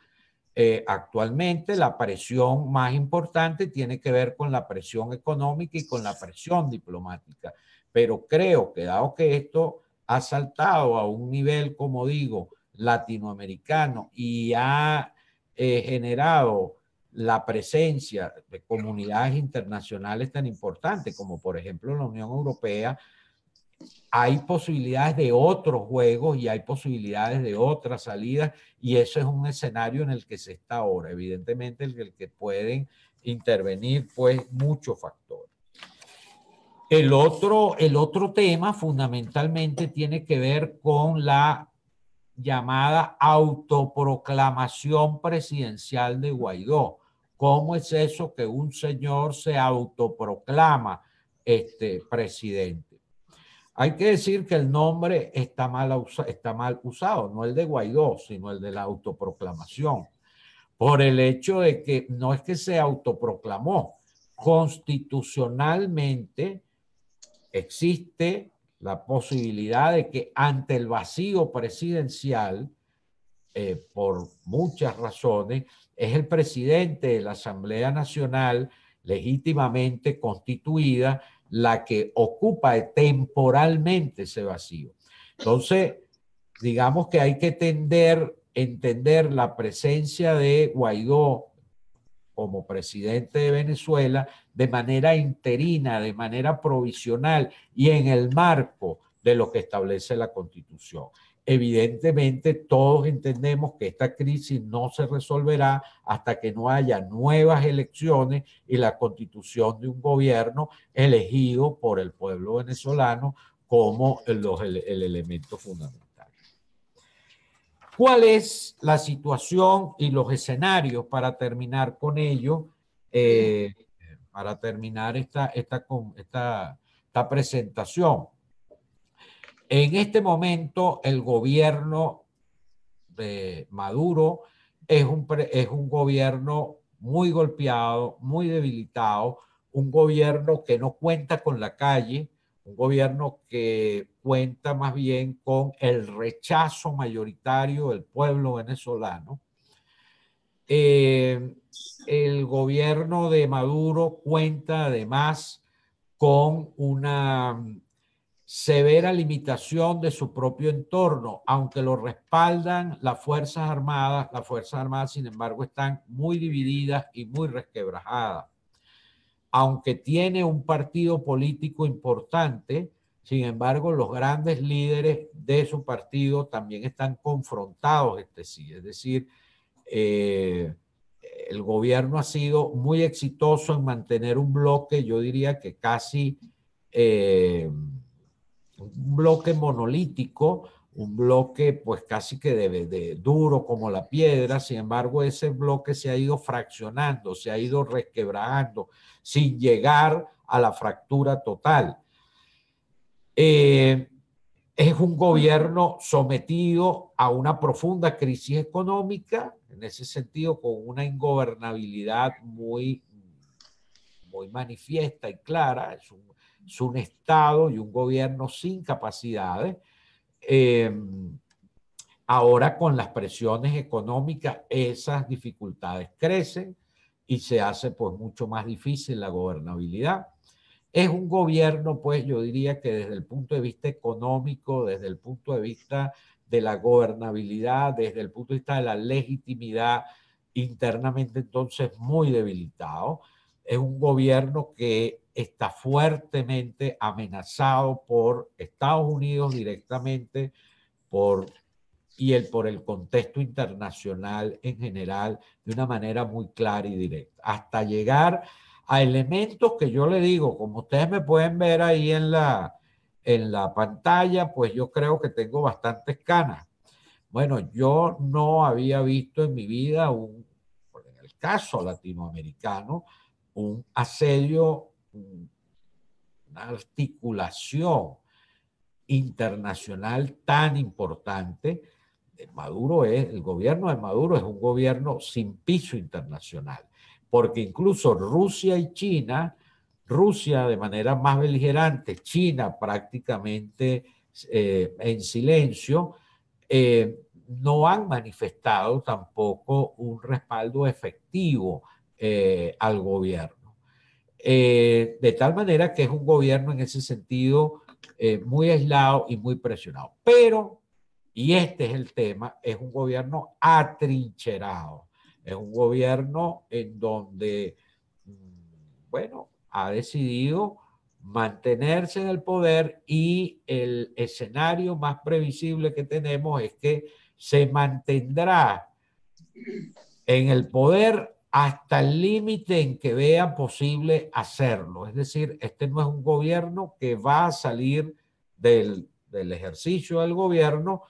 Actualmente la presión más importante tiene que ver con la presión económica y con la presión diplomática, pero creo que dado que esto ha saltado a un nivel, como digo, latinoamericano y ha generado la presencia de comunidades internacionales tan importantes como por ejemplo la Unión Europea, hay posibilidades de otros juegos y hay posibilidades de otras salidas, y eso es un escenario en el que se está ahora, evidentemente en el que pueden intervenir pues muchos factores. El otro tema fundamentalmente tiene que ver con la llamada autoproclamación presidencial de Guaidó. ¿Cómo es eso que un señor se autoproclama presidente? Hay que decir que el nombre está mal usado, no el de Guaidó, sino el de la autoproclamación, por el hecho de que no es que se autoproclamó, constitucionalmente existe la posibilidad de que ante el vacío presidencial, por muchas razones, es el presidente de la Asamblea Nacional legítimamente constituida la que ocupa temporalmente ese vacío. Entonces, digamos que hay que entender la presencia de Guaidó como presidente de Venezuela de manera interina, de manera provisional y en el marco de lo que establece la Constitución. Evidentemente, todos entendemos que esta crisis no se resolverá hasta que no haya nuevas elecciones y la constitución de un gobierno elegido por el pueblo venezolano como el elemento fundamental. ¿Cuál es la situación y los escenarios para terminar con ello? Para terminar esta presentación. En este momento, el gobierno de Maduro es un gobierno muy golpeado, muy debilitado, un gobierno que no cuenta con la calle, un gobierno que cuenta más bien con el rechazo mayoritario del pueblo venezolano. El gobierno de Maduro cuenta además con una severa limitación de su propio entorno, aunque lo respaldan las Fuerzas Armadas. Las Fuerzas Armadas, sin embargo, están muy divididas y muy resquebrajadas. Aunque tiene un partido político importante, sin embargo, los grandes líderes de su partido también están confrontados entre sí. Es decir, el gobierno ha sido muy exitoso en mantener un bloque, yo diría que casi un bloque monolítico, un bloque pues casi que de duro como la piedra. Sin embargo, ese bloque se ha ido fraccionando, se ha ido resquebrajando sin llegar a la fractura total. Es un gobierno sometido a una profunda crisis económica, en ese sentido con una ingobernabilidad muy manifiesta y clara. Es un Estado y un gobierno sin capacidades. Ahora con las presiones económicas esas dificultades crecen y se hace pues mucho más difícil la gobernabilidad. Es un gobierno, pues yo diría que desde el punto de vista económico, desde el punto de vista de la gobernabilidad, desde el punto de vista de la legitimidad, internamente entonces muy debilitado. Es un gobierno que está fuertemente amenazado por Estados Unidos directamente, por el contexto internacional en general, de una manera muy clara y directa, hasta llegar a elementos que yo le digo, como ustedes me pueden ver ahí en la pantalla, pues yo creo que tengo bastantes canas. Bueno, yo no había visto en mi vida, en el caso latinoamericano, un asedio, una articulación internacional tan importante. El gobierno de Maduro es un gobierno sin piso internacional, porque incluso Rusia y China, Rusia de manera más beligerante, China prácticamente en silencio, no han manifestado tampoco un respaldo efectivo al gobierno. De tal manera que es un gobierno en ese sentido muy aislado y muy presionado. Pero, y este es el tema, es un gobierno atrincherado. Es un gobierno en donde, bueno, ha decidido mantenerse en el poder y el escenario más previsible que tenemos es que se mantendrá en el poder hasta el límite en que vea posible hacerlo. Es decir, este no es un gobierno que va a salir del ejercicio del gobierno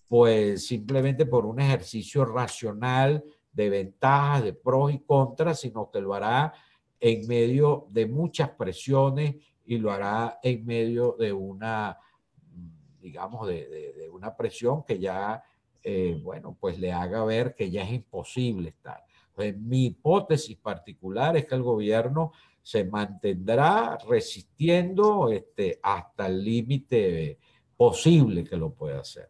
pues simplemente por un ejercicio racional de ventajas, de pros y contras, sino que lo hará en medio de muchas presiones y lo hará en medio de una, digamos, de una presión que ya, bueno, pues le haga ver que ya es imposible estar. Entonces, mi hipótesis particular es que el gobierno se mantendrá resistiendo hasta el límite posible que lo pueda hacer.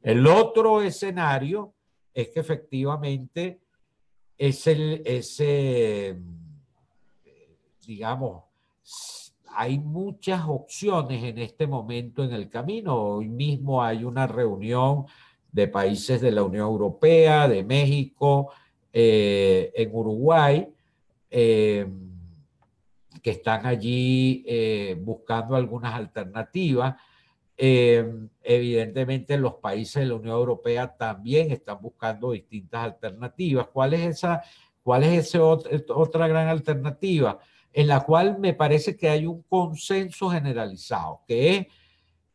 El otro escenario es que efectivamente digamos, hay muchas opciones en este momento en el camino. Hoy mismo hay una reunión de países de la Unión Europea, de México, en Uruguay, que están allí buscando algunas alternativas. Evidentemente los países de la Unión Europea también están buscando distintas alternativas. ¿Cuál es esa otra gran alternativa? En la cual me parece que hay un consenso generalizado, que es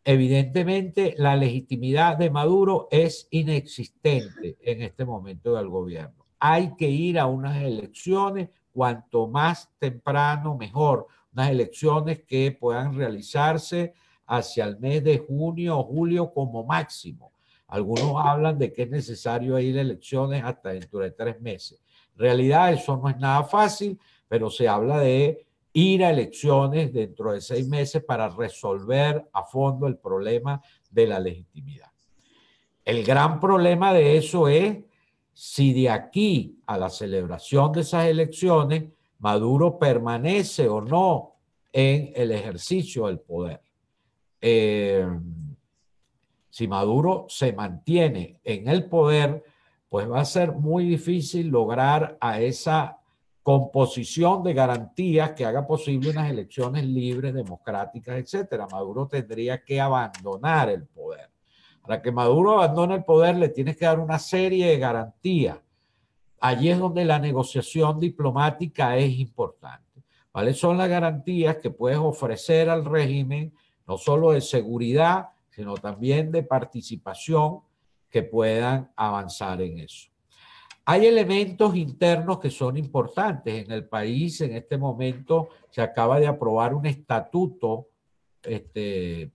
evidentemente la legitimidad de Maduro es inexistente en este momento del gobierno. Hay que ir a unas elecciones cuanto más temprano mejor, unas elecciones que puedan realizarse hacia el mes de junio o julio como máximo. Algunos hablan de que es necesario ir a elecciones hasta dentro de 3 meses. En realidad eso no es nada fácil, pero se habla de ir a elecciones dentro de 6 meses para resolver a fondo el problema de la legitimidad. El gran problema de eso es si de aquí a la celebración de esas elecciones Maduro permanece o no en el ejercicio del poder. Si Maduro se mantiene en el poder, pues va a ser muy difícil lograr a esa composición de garantías que haga posible unas elecciones libres, democráticas, etcétera. Maduro tendría que abandonar el poder. Para que Maduro abandone el poder le tienes que dar una serie de garantías. Allí es donde la negociación diplomática es importante. ¿Cuáles son las garantías que puedes ofrecer al régimen, no solo de seguridad, sino también de participación que puedan avanzar en eso? Hay elementos internos que son importantes. En el país en este momento se acaba de aprobar un estatuto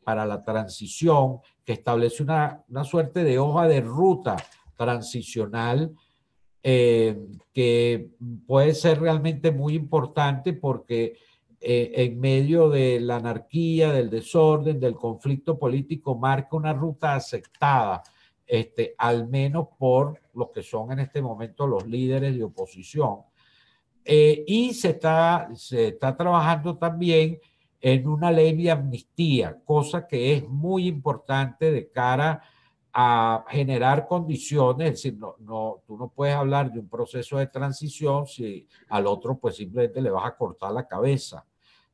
para la transición que establece una suerte de hoja de ruta transicional que puede ser realmente muy importante porque en medio de la anarquía, del desorden, del conflicto político, marca una ruta aceptada, al menos por los que son en este momento los líderes de oposición. Y se está trabajando también en una ley de amnistía, cosa que es muy importante de cara a generar condiciones. Es decir, tú no puedes hablar de un proceso de transición si al otro pues simplemente le vas a cortar la cabeza.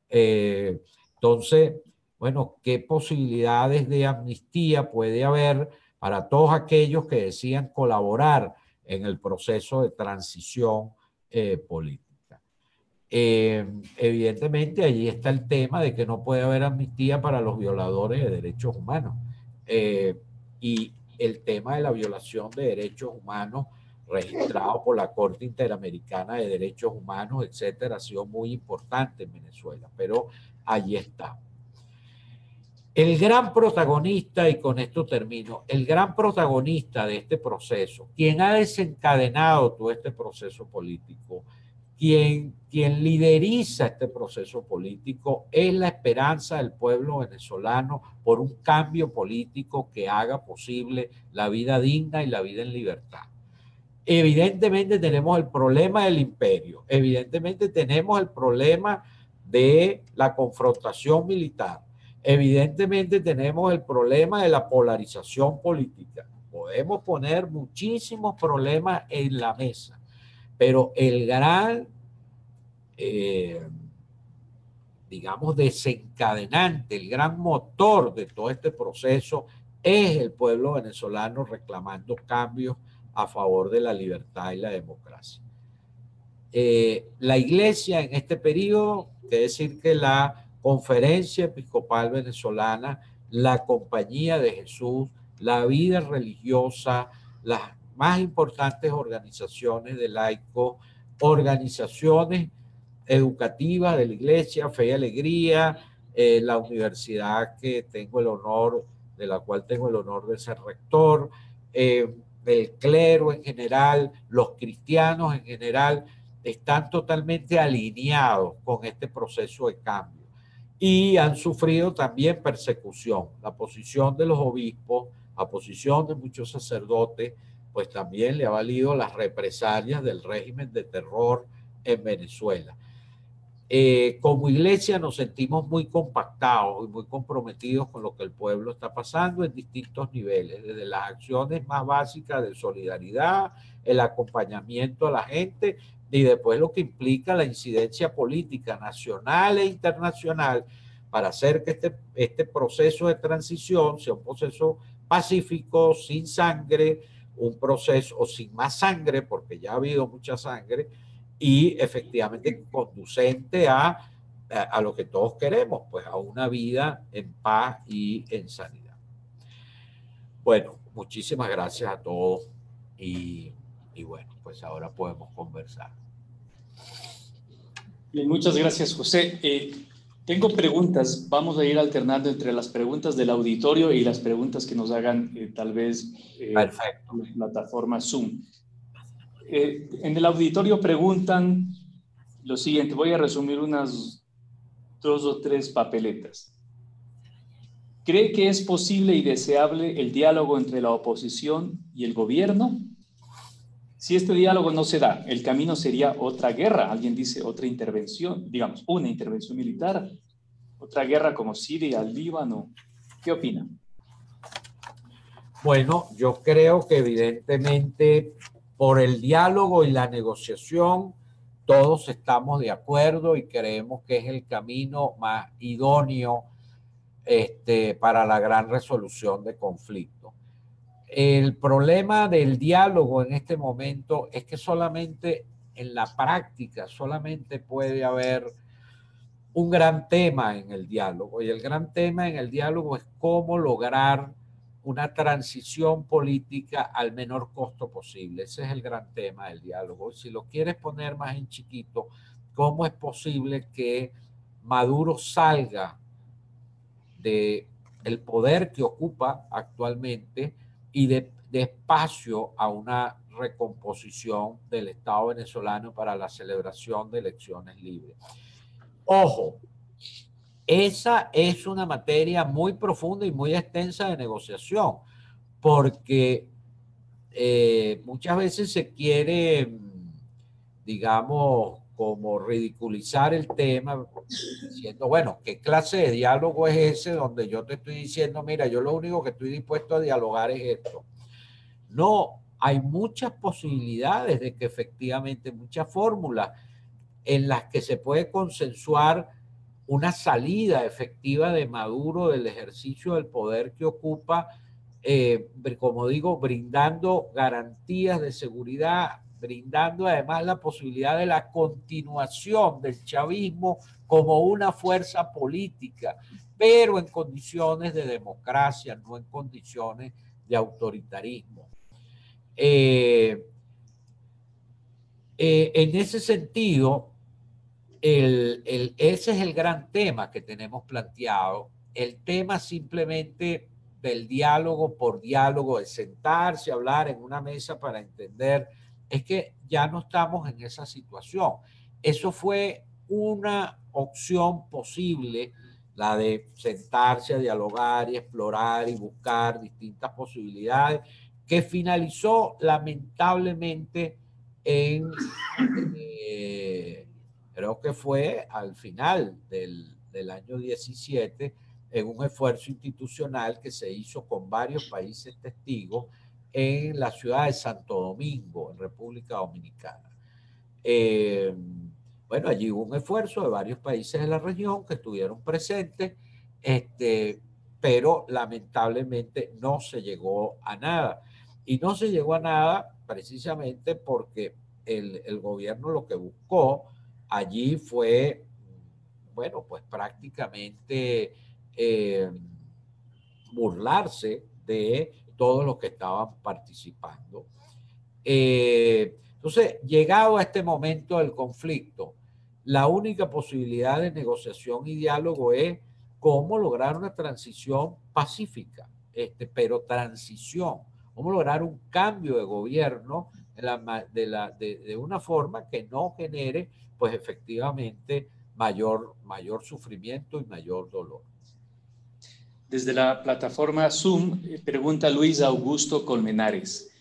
Entonces, bueno, ¿qué posibilidades de amnistía puede haber para todos aquellos que decían colaborar en el proceso de transición política? Evidentemente, allí está el tema de que no puede haber amnistía para los violadores de derechos humanos. Y el tema de la violación de derechos humanos registrado por la Corte Interamericana de Derechos Humanos, etcétera, ha sido muy importante en Venezuela, pero allí está. El gran protagonista, y con esto termino, el gran protagonista de este proceso, quien ha desencadenado todo este proceso político, quien lideriza este proceso político, es la esperanza del pueblo venezolano por un cambio político que haga posible la vida digna y la vida en libertad. Evidentemente tenemos el problema del imperio, evidentemente tenemos el problema de la confrontación militar, Evidentemente tenemos el problema de la polarización política. Podemos poner muchísimos problemas en la mesa, pero el gran, digamos, desencadenante, el gran motor de todo este proceso es el pueblo venezolano reclamando cambios a favor de la libertad y la democracia. La Iglesia en este periodo, es decir, que la Conferencia Episcopal Venezolana, la Compañía de Jesús, la vida religiosa, las más importantes organizaciones de laicos, organizaciones educativas de la Iglesia, Fe y Alegría, la universidad que tengo el honor, de la cual tengo el honor de ser rector, el clero en general, los cristianos en general, están totalmente alineados con este proceso de cambio y han sufrido también persecución. La posición de los obispos, la posición de muchos sacerdotes, pues también le ha valido las represalias del régimen de terror en Venezuela. Como iglesia nos sentimos muy compactados y muy comprometidos con lo que el pueblo está pasando en distintos niveles, desde las acciones más básicas de solidaridad, el acompañamiento a la gente y después lo que implica la incidencia política nacional e internacional para hacer que este proceso de transición sea un proceso pacífico, sin sangre, un proceso sin más sangre, porque ya ha habido mucha sangre, y efectivamente conducente a lo que todos queremos, pues a una vida en paz y en sanidad. Bueno, muchísimas gracias a todos y bueno, pues ahora podemos conversar. Bien, muchas gracias, José. Tengo preguntas. Vamos a ir alternando entre las preguntas del auditorio y las preguntas que nos hagan tal vez Perfecto. la plataforma Zoom. En el auditorio preguntan lo siguiente. Voy a resumir unas 2 o 3 papeletas. ¿Cree que es posible y deseable el diálogo entre la oposición y el gobierno? Si este diálogo no se da, el camino sería otra guerra. Alguien dice otra intervención, digamos, una intervención militar, otra guerra como Siria, Líbano. ¿Qué opina? Bueno, yo creo que evidentemente por el diálogo y la negociación todos estamos de acuerdo y creemos que es el camino más idóneo para la gran resolución de conflictos. El problema del diálogo en este momento es que solamente en la práctica, solamente puede haber un gran tema en el diálogo, y el gran tema en el diálogo es cómo lograr una transición política al menor costo posible. Ese es el gran tema del diálogo. Si lo quieres poner más en chiquito, ¿cómo es posible que Maduro salga del poder que ocupa actualmente y de espacio a una recomposición del Estado venezolano para la celebración de elecciones libres? Ojo, esa es una materia muy profunda y muy extensa de negociación, porque muchas veces se quiere, digamos, como ridiculizar el tema, diciendo, bueno, ¿qué clase de diálogo es ese donde yo te estoy diciendo, mira, yo lo único que estoy dispuesto a dialogar es esto? No, hay muchas posibilidades de que efectivamente, muchas fórmulas en las que se puede consensuar una salida efectiva de Maduro del ejercicio del poder que ocupa, como digo, brindando garantías de seguridad, brindando además la posibilidad de la continuación del chavismo como una fuerza política, pero en condiciones de democracia, no en condiciones de autoritarismo. En ese sentido, ese es el gran tema que tenemos planteado. El tema simplemente del diálogo por diálogo, de sentarse, hablar en una mesa para entender, es que ya no estamos en esa situación. Eso fue una opción posible, la de sentarse a dialogar y explorar y buscar distintas posibilidades, que finalizó lamentablemente en... creo que fue al final del año 17, en un esfuerzo institucional que se hizo con varios países testigos en la ciudad de Santo Domingo, en República Dominicana. Bueno, allí hubo un esfuerzo de varios países de la región que estuvieron presentes, pero lamentablemente no se llegó a nada. Y no se llegó a nada precisamente porque el gobierno lo que buscó allí fue, bueno, pues prácticamente burlarse de todos los que estaban participando. Entonces, llegado a este momento del conflicto, la única posibilidad de negociación y diálogo es cómo lograr una transición pacífica, pero transición, cómo lograr un cambio de gobierno de una forma que no genere, pues efectivamente, mayor sufrimiento y mayor dolor. Desde la plataforma Zoom, pregunta Luis Augusto Colmenares.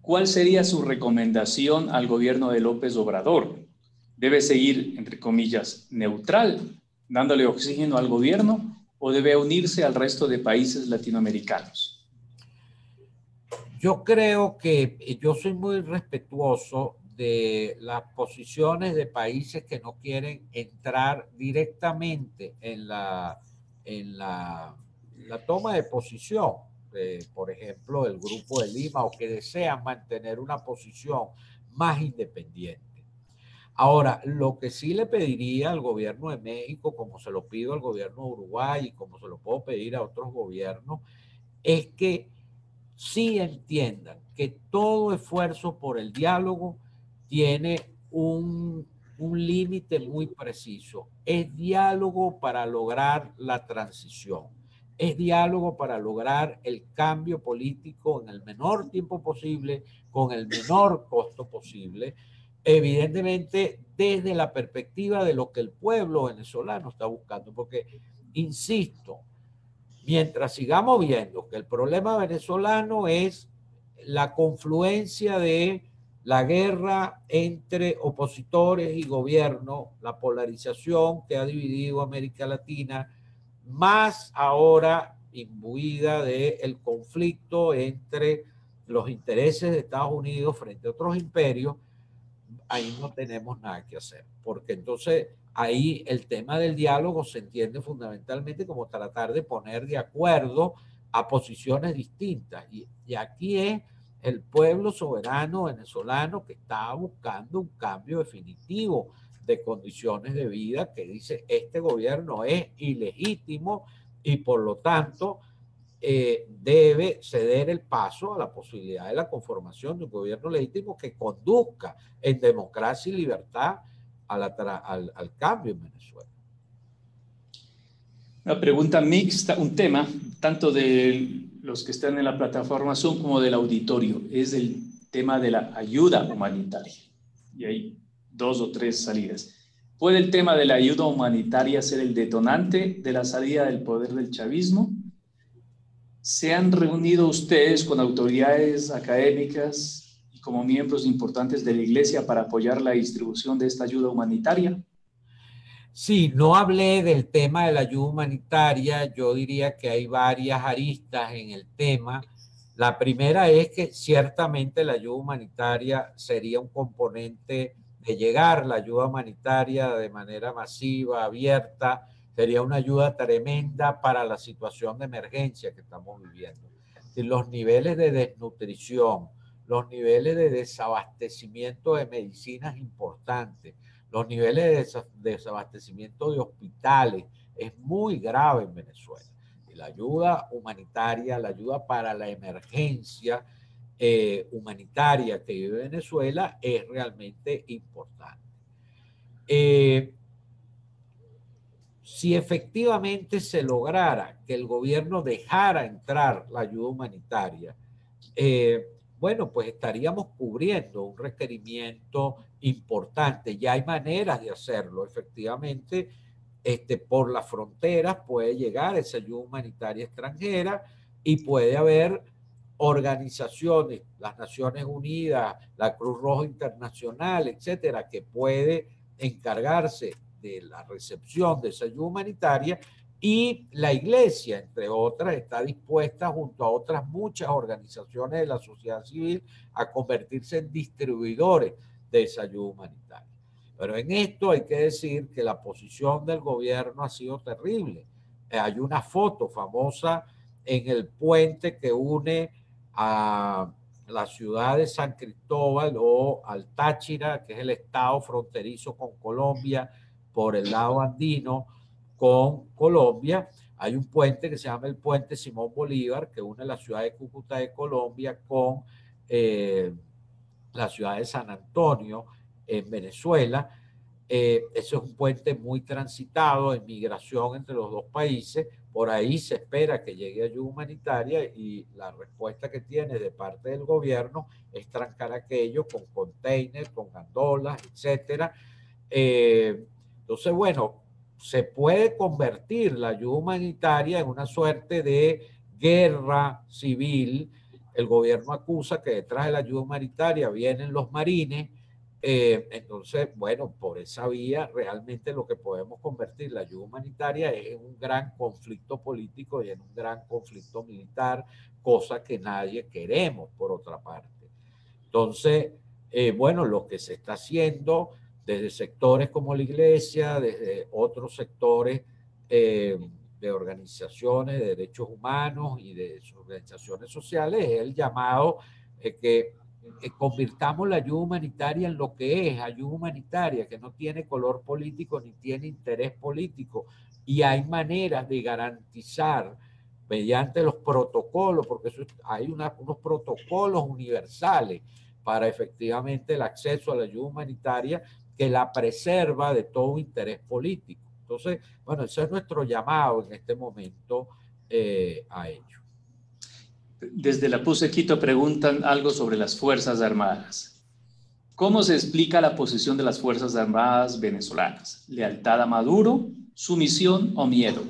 ¿Cuál sería su recomendación al gobierno de López Obrador? ¿Debe seguir, entre comillas, neutral, dándole oxígeno al gobierno, o debe unirse al resto de países latinoamericanos? Yo creo que yo soy muy respetuoso de las posiciones de países que no quieren entrar directamente en la toma de posición. Por ejemplo, el Grupo de Lima, o que desean mantener una posición más independiente. Ahora, lo que sí le pediría al gobierno de México, como se lo pido al gobierno de Uruguay y como se lo puedo pedir a otros gobiernos, es que sí entiendan que todo esfuerzo por el diálogo tiene un límite muy preciso. Es diálogo para lograr la transición. Es diálogo para lograr el cambio político en el menor tiempo posible, con el menor costo posible, evidentemente desde la perspectiva de lo que el pueblo venezolano está buscando. Porque, insisto, mientras sigamos viendo que el problema venezolano es la confluencia de la guerra entre opositores y gobierno, la polarización que ha dividido América Latina, más ahora imbuida del conflicto entre los intereses de Estados Unidos frente a otros imperios, ahí no tenemos nada que hacer, porque entonces ahí el tema del diálogo se entiende fundamentalmente como tratar de poner de acuerdo a posiciones distintas, y aquí es el pueblo soberano venezolano que está buscando un cambio definitivo de condiciones de vida, que dice este gobierno es ilegítimo y por lo tanto debe ceder el paso a la posibilidad de la conformación de un gobierno legítimo que conduzca en democracia y libertad al cambio en Venezuela. Una pregunta mixta, un tema, tanto de los que están en la plataforma Zoom como del auditorio, es el tema de la ayuda humanitaria. Y hay 2 o 3 salidas. ¿Puede el tema de la ayuda humanitaria ser el detonante de la salida del poder del chavismo? ¿Se han reunido ustedes con autoridades académicas y como miembros importantes de la Iglesia para apoyar la distribución de esta ayuda humanitaria? Sí, no hablé del tema de la ayuda humanitaria. Yo diría que hay varias aristas en el tema. La primera es que ciertamente la ayuda humanitaria sería un componente de llegar, la ayuda humanitaria de manera masiva, abierta, sería una ayuda tremenda para la situación de emergencia que estamos viviendo. Los niveles de desnutrición, los niveles de desabastecimiento de medicinas importantes, los niveles de desabastecimiento de hospitales, es muy grave en Venezuela. Y la ayuda humanitaria, la ayuda para la emergencia humanitaria que vive Venezuela es realmente importante. Si efectivamente se lograra que el gobierno dejara entrar la ayuda humanitaria, bueno, pues estaríamos cubriendo un requerimiento importante. Ya hay maneras de hacerlo. Efectivamente, por las fronteras puede llegar esa ayuda humanitaria extranjera y puede haber organizaciones, las Naciones Unidas, la Cruz Roja Internacional, etcétera, que puede encargarse de la recepción de esa ayuda humanitaria Y la Iglesia, entre otras, está dispuesta junto a otras muchas organizaciones de la sociedad civil a convertirse en distribuidores de esa ayuda humanitaria. Pero en esto hay que decir que la posición del gobierno ha sido terrible. Hay una foto famosa en el puente que une a la ciudad de San Cristóbal o al Táchira, que es el estado fronterizo con Colombia por el lado andino, con Colombia. Hay un puente que se llama el Puente Simón Bolívar, que une la ciudad de Cúcuta de Colombia con la ciudad de San Antonio en Venezuela. Ese es un puente muy transitado en migración entre los dos países. Por ahí se espera que llegue ayuda humanitaria y la respuesta que tiene de parte del gobierno es trancar aquello con containers, con gandolas, etc. Entonces, bueno, se puede convertir la ayuda humanitaria en una suerte de guerra civil. El gobierno acusa que detrás de la ayuda humanitaria vienen los marines. Entonces, bueno, por esa vía realmente lo que podemos convertir la ayuda humanitaria es en un gran conflicto político y en un gran conflicto militar, cosa que nadie queremos, por otra parte. Entonces, bueno, lo que se está haciendo desde sectores como la Iglesia, desde otros sectores de organizaciones de derechos humanos y de organizaciones sociales, es el llamado que convirtamos la ayuda humanitaria en lo que es ayuda humanitaria, que no tiene color político ni tiene interés político. Y hay maneras de garantizar mediante los protocolos, porque hay unos protocolos universales para efectivamente el acceso a la ayuda humanitaria que la preserva de todo interés político. Entonces, bueno, ese es nuestro llamado en este momento a ello. Desde la PUC Quito preguntan algo sobre las Fuerzas Armadas. ¿Cómo se explica la posición de las Fuerzas Armadas venezolanas? ¿Lealtad a Maduro, sumisión o miedo?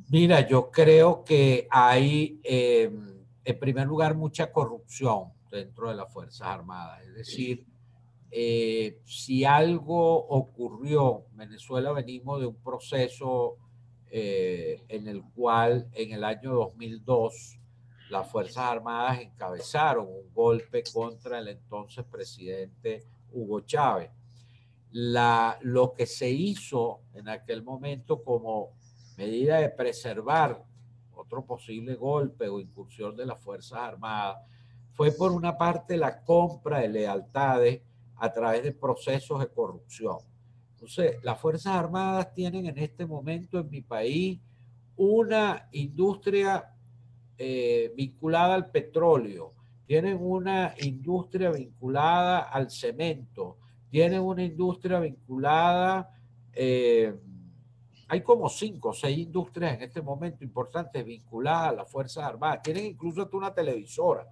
Mira, yo creo que hay, en primer lugar, mucha corrupción dentro de las Fuerzas Armadas. Es decir, si algo ocurrió, Venezuela venimos de un proceso en el cual en el año 2002 las Fuerzas Armadas encabezaron un golpe contra el entonces presidente Hugo Chávez. Lo que se hizo en aquel momento como medida de preservar otro posible golpe o incursión de las Fuerzas Armadas fue por una parte la compra de lealtades a través de procesos de corrupción. Entonces, las Fuerzas Armadas tienen en este momento en mi país una industria vinculada al petróleo, tienen una industria vinculada al cemento, tienen una industria vinculada, hay como 5 o 6 industrias en este momento importantes vinculadas a las Fuerzas Armadas, tienen incluso hasta una televisora.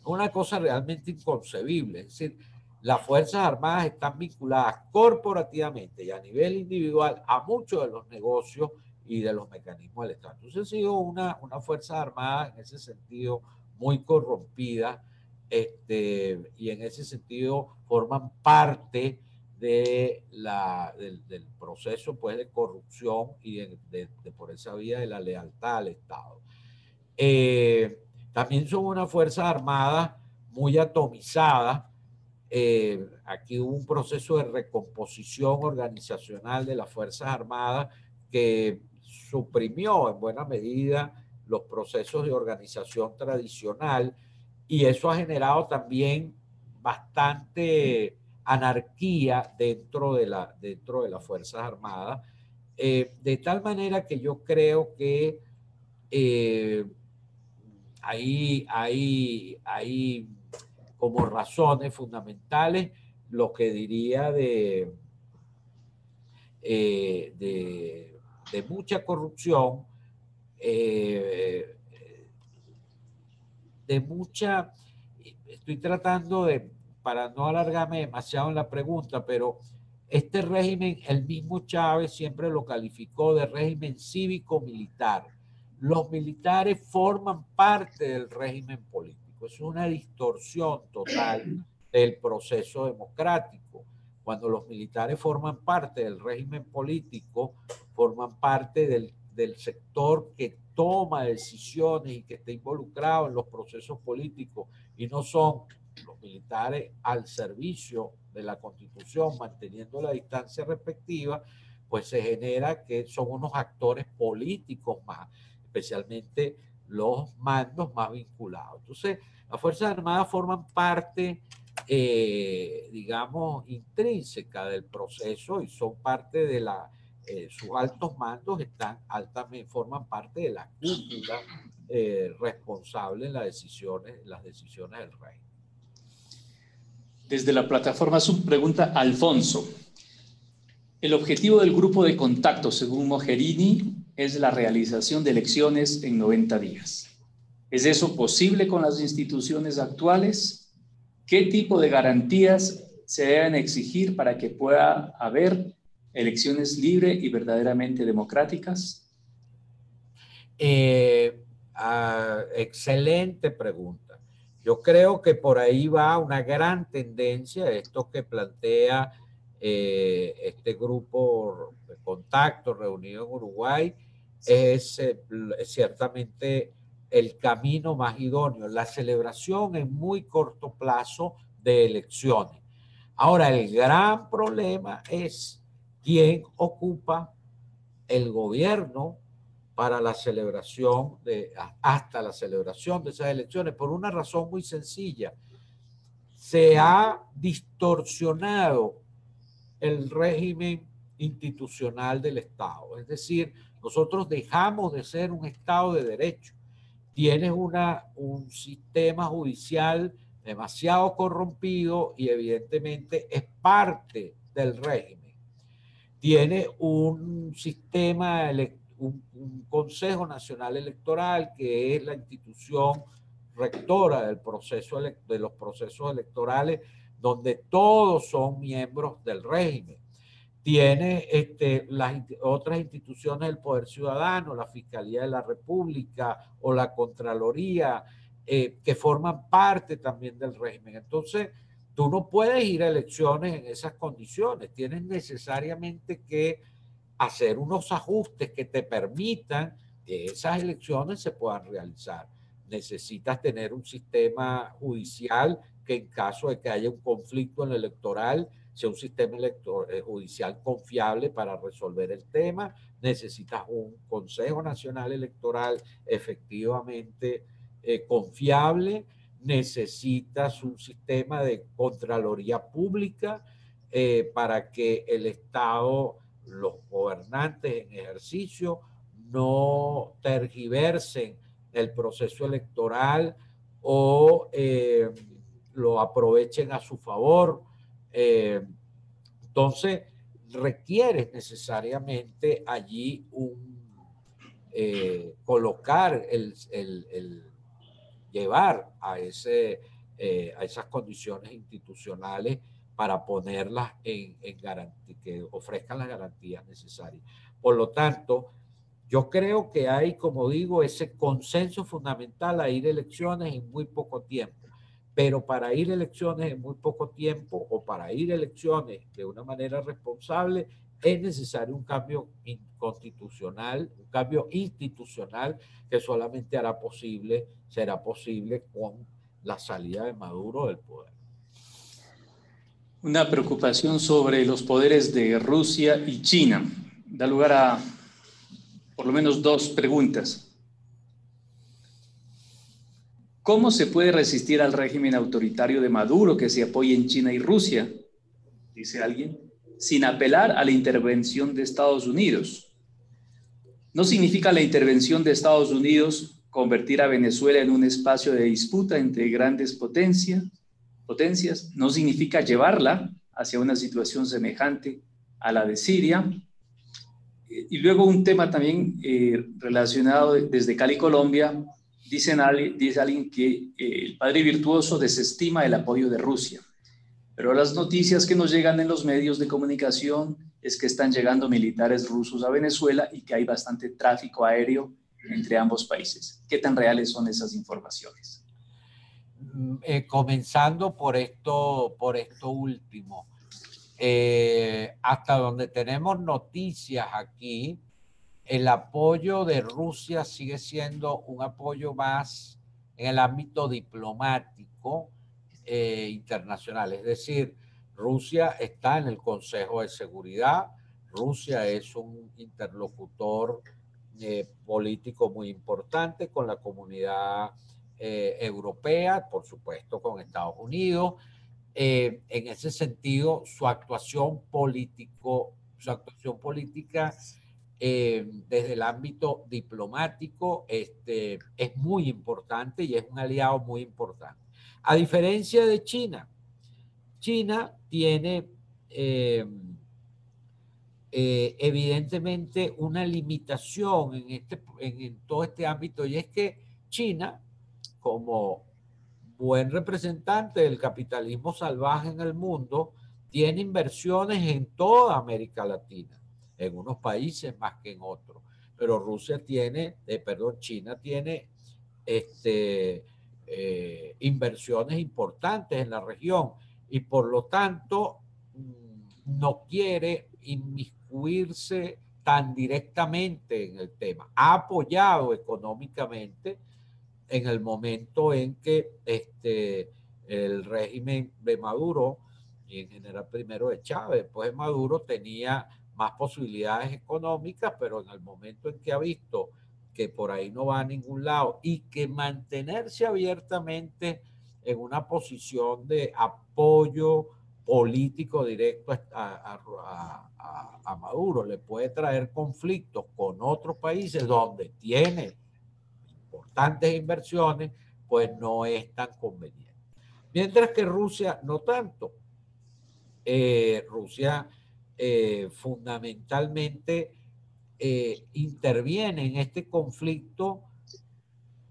Una cosa realmente inconcebible, es decir, las Fuerzas Armadas están vinculadas corporativamente y a nivel individual a muchos de los negocios y de los mecanismos del Estado. Entonces ha sido una Fuerza Armada en ese sentido muy corrompida, y en ese sentido forman parte de del proceso pues, de corrupción y por esa vía de la lealtad al Estado. También son una Fuerza Armada muy atomizada. Aquí hubo un proceso de recomposición organizacional de las Fuerzas Armadas que suprimió en buena medida los procesos de organización tradicional y eso ha generado también bastante anarquía dentro de las Fuerzas Armadas, de tal manera que yo creo que hay como razones fundamentales lo que diría de mucha corrupción, estoy tratando para no alargarme demasiado en la pregunta, pero este régimen, el mismo Chávez siempre lo calificó de régimen cívico-militar. Los militares forman parte del régimen político. Es una distorsión total del proceso democrático. Cuando los militares forman parte del régimen político, forman parte del sector que toma decisiones y que está involucrado en los procesos políticos, y no son los militares al servicio de la Constitución, manteniendo la distancia respectiva, pues se genera que son unos actores políticos más, especialmente los mandos más vinculados. Entonces, las Fuerzas Armadas forman parte, digamos, intrínseca del proceso y son parte de sus altos mandos forman parte de la cúpula responsable en las decisiones del rey. Desde la plataforma subpregunta Alfonso. El objetivo del grupo de contacto, según Mogherini, es la realización de elecciones en 90 días. ¿Es eso posible con las instituciones actuales? ¿Qué tipo de garantías se deben exigir para que pueda haber elecciones libres y verdaderamente democráticas? Excelente pregunta. Yo creo que por ahí va una gran tendencia, esto que plantea este grupo de contacto reunido en Uruguay, es ciertamente el camino más idóneo, la celebración en muy corto plazo de elecciones. Ahora, el gran problema es quién ocupa el gobierno para la celebración hasta la celebración de esas elecciones, por una razón muy sencilla. Se ha distorsionado el régimen institucional del Estado. Es decir, nosotros dejamos de ser un Estado de derecho. Tienes un sistema judicial demasiado corrompido y evidentemente es parte del régimen. Tiene un sistema un Consejo Nacional Electoral, que es la institución rectora de los procesos electorales, donde todos son miembros del régimen. Tiene las otras instituciones del Poder Ciudadano, la Fiscalía de la República o la Contraloría, que forman parte también del régimen. Entonces, tú no puedes ir a elecciones en esas condiciones. Tienes necesariamente que hacer unos ajustes que te permitan que esas elecciones se puedan realizar. Necesitas tener un sistema judicial que en caso de que haya un conflicto en el electoral, sea un sistema judicial confiable para resolver el tema. Necesitas un Consejo Nacional Electoral efectivamente confiable. Necesitas un sistema de Contraloría Pública para que el Estado, los gobernantes en ejercicio, no tergiversen el proceso electoral o lo aprovechen a su favor. Entonces, requiere necesariamente allí colocar llevar a esas condiciones institucionales para ponerlas en garantía, que ofrezcan las garantías necesarias. Por lo tanto, yo creo que hay, como digo, ese consenso fundamental a ir a elecciones en muy poco tiempo. Pero para ir a elecciones en muy poco tiempo o para ir a elecciones de una manera responsable es necesario un cambio constitucional, un cambio institucional que solamente será posible con la salida de Maduro del poder. Una preocupación sobre los poderes de Rusia y China. Da lugar a por lo menos dos preguntas. ¿Cómo se puede resistir al régimen autoritario de Maduro que se apoya en China y Rusia? Dice alguien, sin apelar a la intervención de Estados Unidos. ¿No significa la intervención de Estados Unidos convertir a Venezuela en un espacio de disputa entre grandes potencias? ¿No significa llevarla hacia una situación semejante a la de Siria? Y luego un tema también relacionado desde Cali, Colombia. Dice alguien que el padre Virtuoso desestima el apoyo de Rusia, pero las noticias que nos llegan en los medios de comunicación es que están llegando militares rusos a Venezuela y que hay bastante tráfico aéreo entre ambos países. ¿Qué tan reales son esas informaciones? Comenzando por esto último. hasta donde tenemos noticias aquí, el apoyo de Rusia sigue siendo un apoyo más en el ámbito diplomático internacional. Es decir, Rusia está en el Consejo de Seguridad, Rusia es un interlocutor político muy importante con la comunidad europea, por supuesto con Estados Unidos. En ese sentido, su actuación política desde el ámbito diplomático es muy importante y es un aliado muy importante. A diferencia de China, China tiene evidentemente una limitación en todo este ámbito, y es que China, como buen representante del capitalismo salvaje en el mundo, tiene inversiones en toda América Latina, en unos países más que en otros. Pero China tiene inversiones importantes en la región y por lo tanto no quiere inmiscuirse tan directamente en el tema. Ha apoyado económicamente en el momento en que el régimen de Maduro, y en general primero de Chávez, después de Maduro, tenía más posibilidades económicas, pero en el momento en que ha visto que por ahí no va a ningún lado y que mantenerse abiertamente en una posición de apoyo político directo a Maduro le puede traer conflictos con otros países donde tiene importantes inversiones, pues no es tan conveniente. Mientras que Rusia no tanto. Rusia fundamentalmente interviene en este conflicto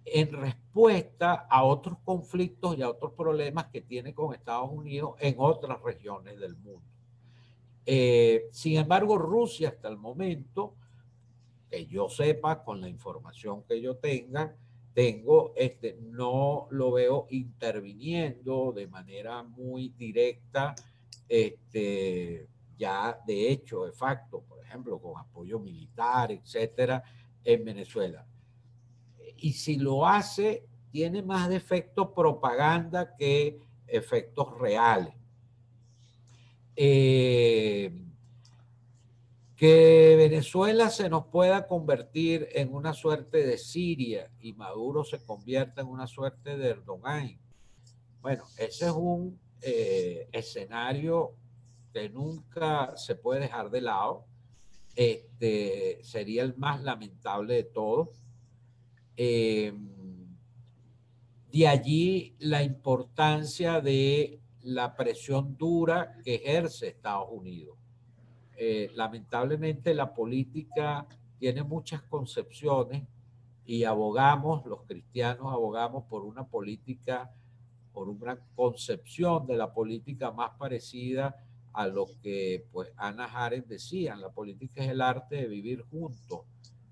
en respuesta a otros conflictos y a otros problemas que tiene con Estados Unidos en otras regiones del mundo. Sin embargo, Rusia hasta el momento, que yo sepa, con la información que yo tengo, no lo veo interviniendo de manera muy directa, ya de hecho, de facto, por ejemplo, con apoyo militar, etcétera, en Venezuela. Y si lo hace, tiene más de efecto propaganda que efectos reales. Que Venezuela se nos pueda convertir en una suerte de Siria y Maduro se convierta en una suerte de Erdogan. Bueno, ese es un escenario que nunca se puede dejar de lado. Sería el más lamentable de todos. De allí la importancia de la presión dura que ejerce Estados Unidos. Lamentablemente la política tiene muchas concepciones y los cristianos abogamos por una política, por una concepción de la política más parecida a lo que pues Hannah Arendt decía: la política es el arte de vivir juntos.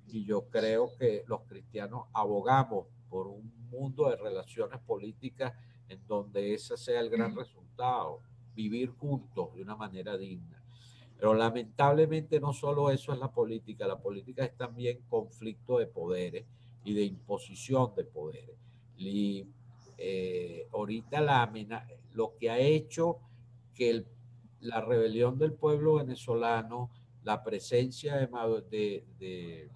Y yo creo que los cristianos abogamos por un mundo de relaciones políticas en donde ese sea el gran resultado, vivir juntos de una manera digna. Pero lamentablemente no solo eso es la política es también conflicto de poderes y de imposición de poderes. Y ahorita lo que ha hecho que la rebelión del pueblo venezolano, la presencia del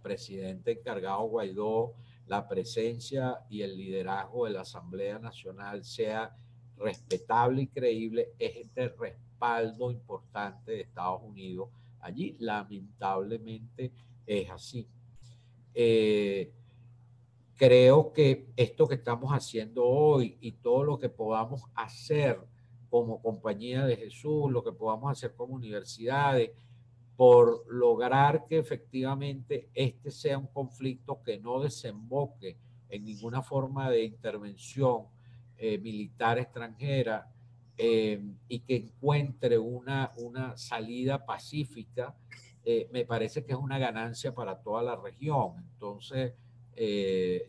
presidente encargado Guaidó, la presencia y el liderazgo de la Asamblea Nacional sea respetable y creíble, es este respaldo importante de Estados Unidos allí. Lamentablemente es así. Creo que esto que estamos haciendo hoy y todo lo que podamos hacer como Compañía de Jesús, lo que podamos hacer como universidades, por lograr que efectivamente este sea un conflicto que no desemboque en ninguna forma de intervención militar extranjera y que encuentre una salida pacífica, me parece que es una ganancia para toda la región. Entonces,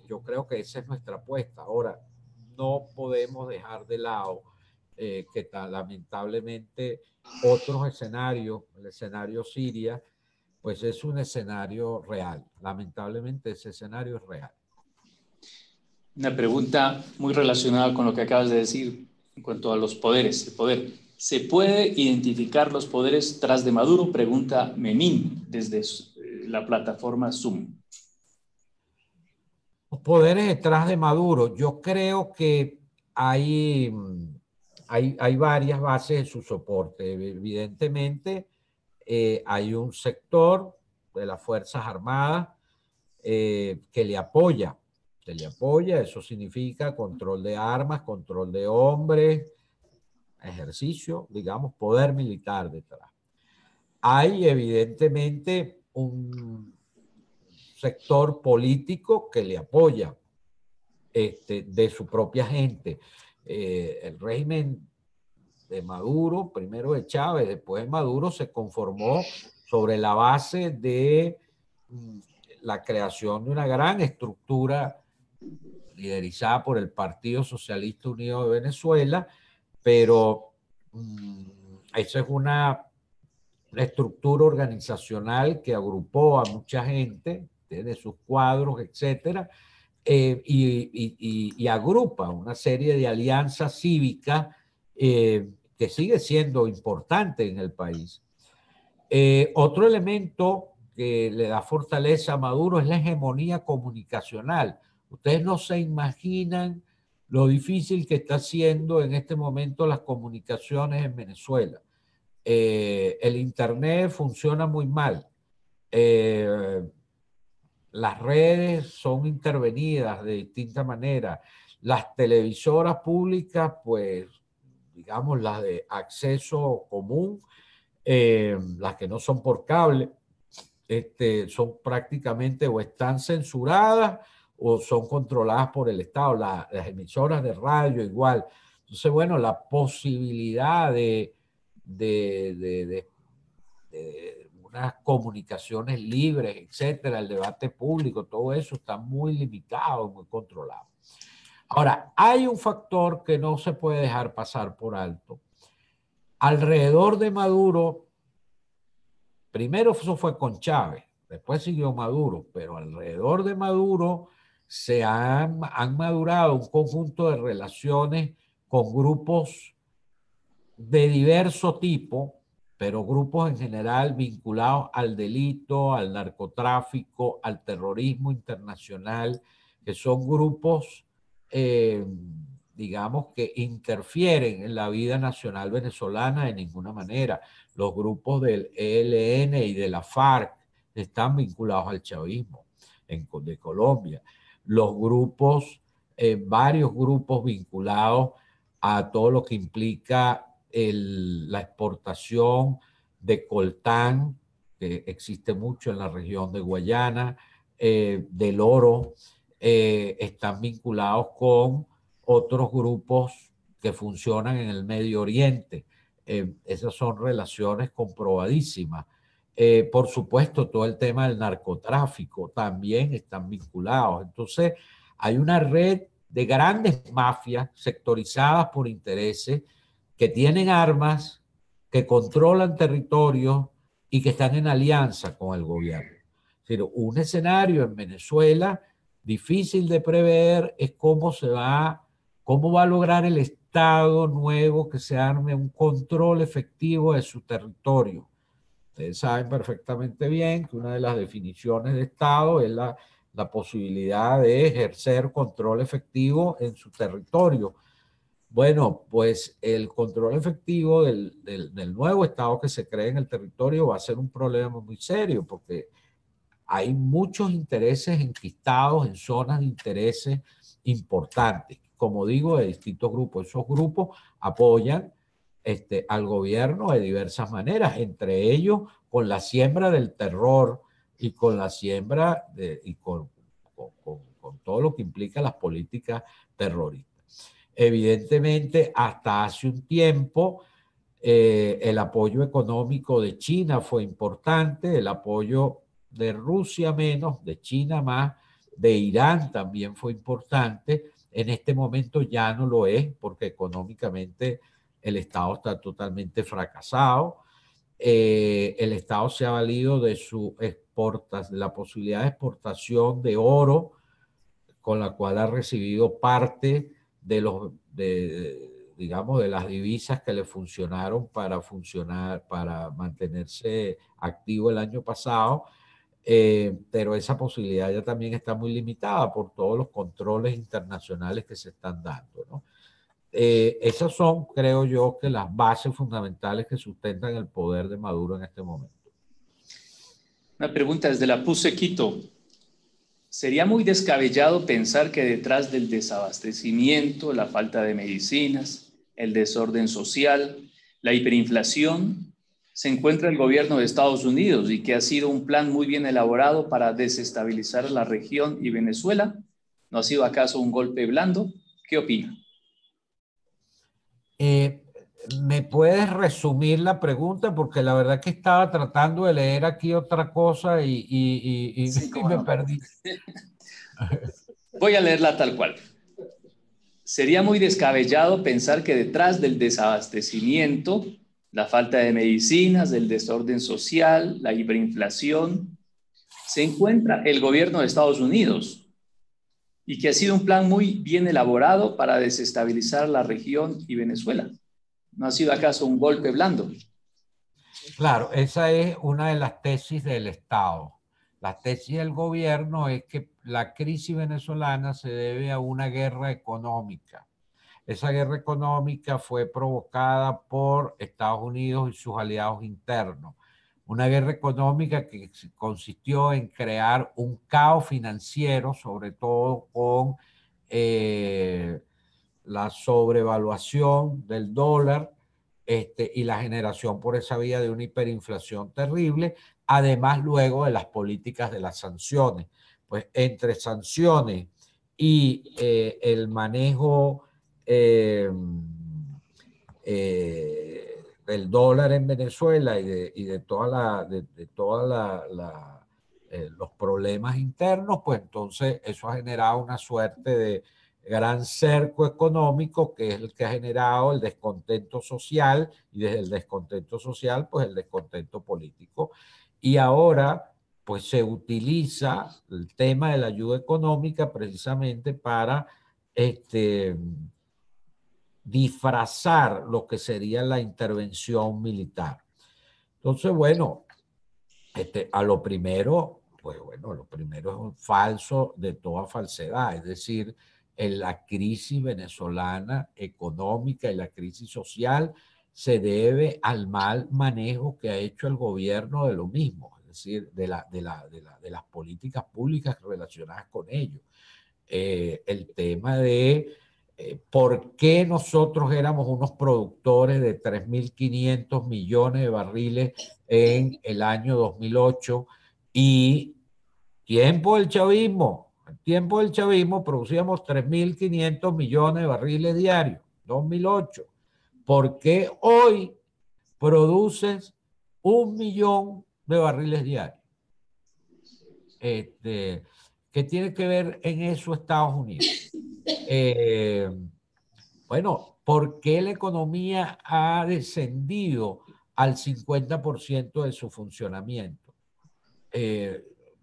yo creo que esa es nuestra apuesta. Ahora, no podemos dejar de lado lamentablemente otros escenarios, el escenario Siria, pues es un escenario real. Lamentablemente ese escenario es real. Una pregunta muy relacionada con lo que acabas de decir en cuanto a los poderes, el poder. ¿Se puede identificar los poderes tras de Maduro? Pregunta Memín desde la plataforma Zoom. Los poderes detrás de Maduro, yo creo que hay varias bases de su soporte. Evidentemente, hay un sector de las Fuerzas Armadas que le apoya. Eso significa control de armas, control de hombres, ejercicio, digamos, poder militar detrás. Hay evidentemente un sector político que le apoya de su propia gente. El régimen de Maduro, primero de Chávez, después de Maduro, se conformó sobre la base de la creación de una gran estructura liderizada por el Partido Socialista Unido de Venezuela, pero esa es una estructura organizacional que agrupó a mucha gente, tiene sus cuadros, etcétera, y agrupa una serie de alianzas cívicas que sigue siendo importante en el país. Otro elemento que le da fortaleza a Maduro es la hegemonía comunicacional. Ustedes no se imaginan lo difícil que está siendo en este momento las comunicaciones en Venezuela. El internet funciona muy mal. Las redes son intervenidas de distinta manera. Las televisoras públicas, pues, digamos, las de acceso común, las que no son por cable, son prácticamente o están censuradas o son controladas por el Estado. Las emisoras de radio igual. Entonces, bueno, la posibilidad de unas comunicaciones libres, etcétera, el debate público, todo eso está muy limitado, muy controlado. Ahora, hay un factor que no se puede dejar pasar por alto. Alrededor de Maduro, primero eso fue con Chávez, después siguió Maduro, pero alrededor de Maduro se han madurado un conjunto de relaciones con grupos de diverso tipo, pero grupos en general vinculados al delito, al narcotráfico, al terrorismo internacional, que son grupos, digamos, que interfieren en la vida nacional venezolana de ninguna manera. Los grupos del ELN y de la FARC están vinculados al chavismo de Colombia. Los grupos, varios grupos vinculados a todo lo que implica la exportación de coltán, que existe mucho en la región de Guayana, del oro, están vinculados con otros grupos que funcionan en el Medio Oriente. Esas son relaciones comprobadísimas. Por supuesto, todo el tema del narcotráfico también están vinculados. Entonces, hay una red de grandes mafias sectorizadas por intereses que tienen armas, que controlan territorios y que están en alianza con el gobierno. Pero un escenario en Venezuela difícil de prever es cómo va a lograr el Estado nuevo que se arme un control efectivo de su territorio. Ustedes saben perfectamente bien que una de las definiciones de Estado es la posibilidad de ejercer control efectivo en su territorio. Bueno, pues el control efectivo del nuevo Estado que se cree en el territorio va a ser un problema muy serio porque hay muchos intereses enquistados en zonas de intereses importantes, como digo, de distintos grupos. Esos grupos apoyan al gobierno de diversas maneras, entre ellos con la siembra del terror y con la siembra con todo lo que implica las políticas terroristas. Evidentemente, hasta hace un tiempo, el apoyo económico de China fue importante, el apoyo de Rusia menos, de China más, de Irán también fue importante. En este momento ya no lo es, porque económicamente el Estado está totalmente fracasado. El Estado se ha valido de la posibilidad de exportación de oro, con la cual ha recibido parte digamos, de las divisas que le funcionaron para mantenerse activo el año pasado. Pero esa posibilidad ya también está muy limitada por todos los controles internacionales que se están dando, ¿no? Esas son, creo yo, que las bases fundamentales que sustentan el poder de Maduro en este momento. Una pregunta desde la PUC Quito. ¿Sería muy descabellado pensar que detrás del desabastecimiento, la falta de medicinas, el desorden social, la hiperinflación, se encuentra el gobierno de Estados Unidos y que ha sido un plan muy bien elaborado para desestabilizar la región y Venezuela? ¿No ha sido acaso un golpe blando? ¿Qué opina? ¿Me puedes resumir la pregunta? Porque la verdad que estaba tratando de leer aquí otra cosa y Sí, me no. perdí. Voy a leerla tal cual. Sería muy descabellado pensar que detrás del desabastecimiento, la falta de medicinas, del desorden social, la hiperinflación, se encuentra el gobierno de Estados Unidos y que ha sido un plan muy bien elaborado para desestabilizar la región y Venezuela. ¿No ha sido acaso un golpe blando? Claro, esa es una de las tesis del Estado. La tesis del gobierno es que la crisis venezolana se debe a una guerra económica. Esa guerra económica fue provocada por Estados Unidos y sus aliados internos. Una guerra económica que consistió en crear un caos financiero, sobre todo con la sobrevaluación del dólar, y la generación por esa vía de una hiperinflación terrible, además luego de las políticas de las sanciones. Pues entre sanciones y el manejo del dólar en Venezuela y de toda los problemas internos, pues entonces eso ha generado una suerte de gran cerco económico, que es el que ha generado el descontento social, y desde el descontento social, pues el descontento político. Y ahora, pues se utiliza el tema de la ayuda económica precisamente para disfrazar lo que sería la intervención militar. Entonces, bueno, a lo primero, pues bueno, lo primero es un falso de toda falsedad, es decir, en la crisis venezolana económica y la crisis social se debe al mal manejo que ha hecho el gobierno de lo mismo, es decir, de las políticas públicas relacionadas con ello. El tema de por qué nosotros éramos unos productores de 3.500 millones de barriles en el año 2008 y tiempo del chavismo, producíamos 3.500 millones de barriles diarios, 2008. ¿Por qué hoy produces 1 millón de barriles diarios? ¿Qué tiene que ver en eso Estados Unidos? Bueno, ¿por qué la economía ha descendido al 50% de su funcionamiento?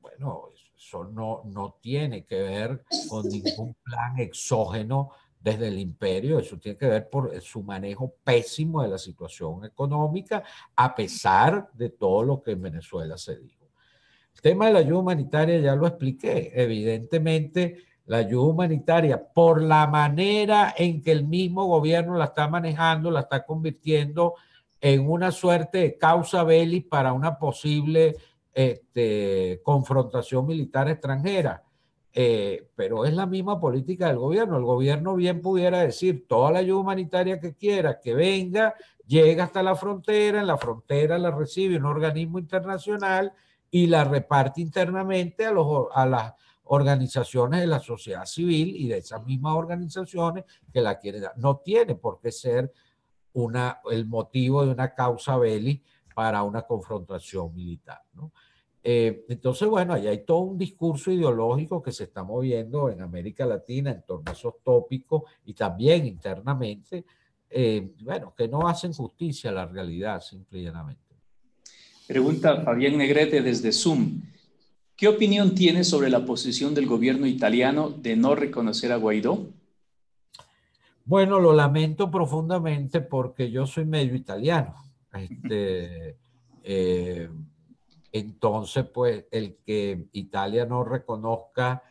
Bueno, eso no tiene que ver con ningún plan exógeno desde el imperio, eso tiene que ver por su manejo pésimo de la situación económica, a pesar de todo lo que en Venezuela se dijo. El tema de la ayuda humanitaria ya lo expliqué. Evidentemente, la ayuda humanitaria, por la manera en que el mismo gobierno la está manejando, la está convirtiendo en una suerte de causa belli para una posible confrontación militar extranjera. Pero es la misma política del gobierno. El gobierno bien pudiera decir toda la ayuda humanitaria que quiera, que venga, llega hasta la frontera, en la frontera la recibe un organismo internacional y la reparte internamente a las organizaciones de la sociedad civil y de esas mismas organizaciones que la quieren dar. No tiene por qué ser el motivo de una causa belli para una confrontación militar, ¿no? Entonces, bueno, ahí hay todo un discurso ideológico que se está moviendo en América Latina en torno a esos tópicos y también internamente, bueno, que no hacen justicia a la realidad, simple y llanamente. Pregunta Fabián Negrete desde Zoom. ¿Qué opinión tiene sobre la posición del gobierno italiano de no reconocer a Guaidó? Bueno, lo lamento profundamente porque yo soy medio italiano. Entonces, pues, el que Italia no reconozca,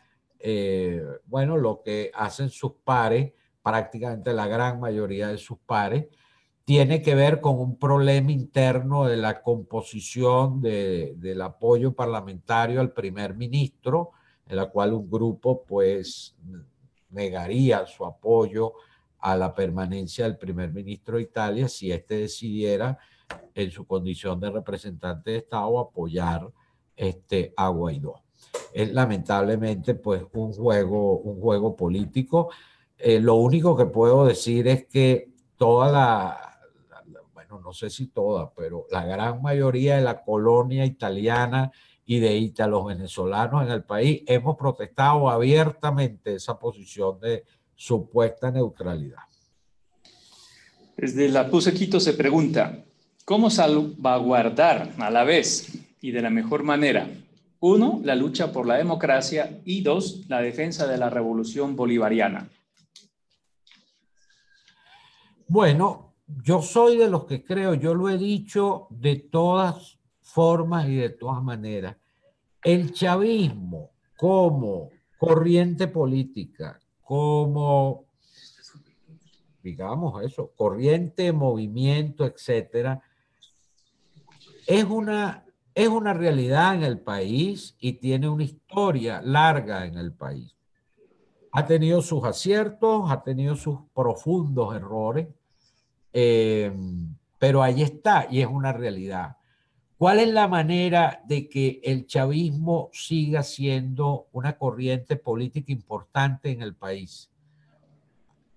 bueno, lo que hacen sus pares, prácticamente la gran mayoría de sus pares, tiene que ver con un problema interno de la composición del apoyo parlamentario al primer ministro, en la cual un grupo, pues, negaría su apoyo a la permanencia del primer ministro de Italia si éste decidiera en su condición de representante de Estado apoyar a Guaidó. Es lamentablemente pues un juego político. Lo único que puedo decir es que bueno, no sé si toda, pero la gran mayoría de la colonia italiana y de ítalos venezolanos en el país hemos protestado abiertamente esa posición de supuesta neutralidad. Desde la PUC Quito se pregunta, ¿cómo salvaguardar a la vez y de la mejor manera? 1, la lucha por la democracia y 2, la defensa de la revolución bolivariana. Bueno, yo soy de los que creo, yo lo he dicho de todas formas y de todas maneras, el chavismo como corriente política, como, digamos eso, corriente, movimiento, etcétera, es una realidad en el país y tiene una historia larga en el país. Ha tenido sus aciertos, ha tenido sus profundos errores, pero ahí está y es una realidad. ¿Cuál es la manera de que el chavismo siga siendo una corriente política importante en el país?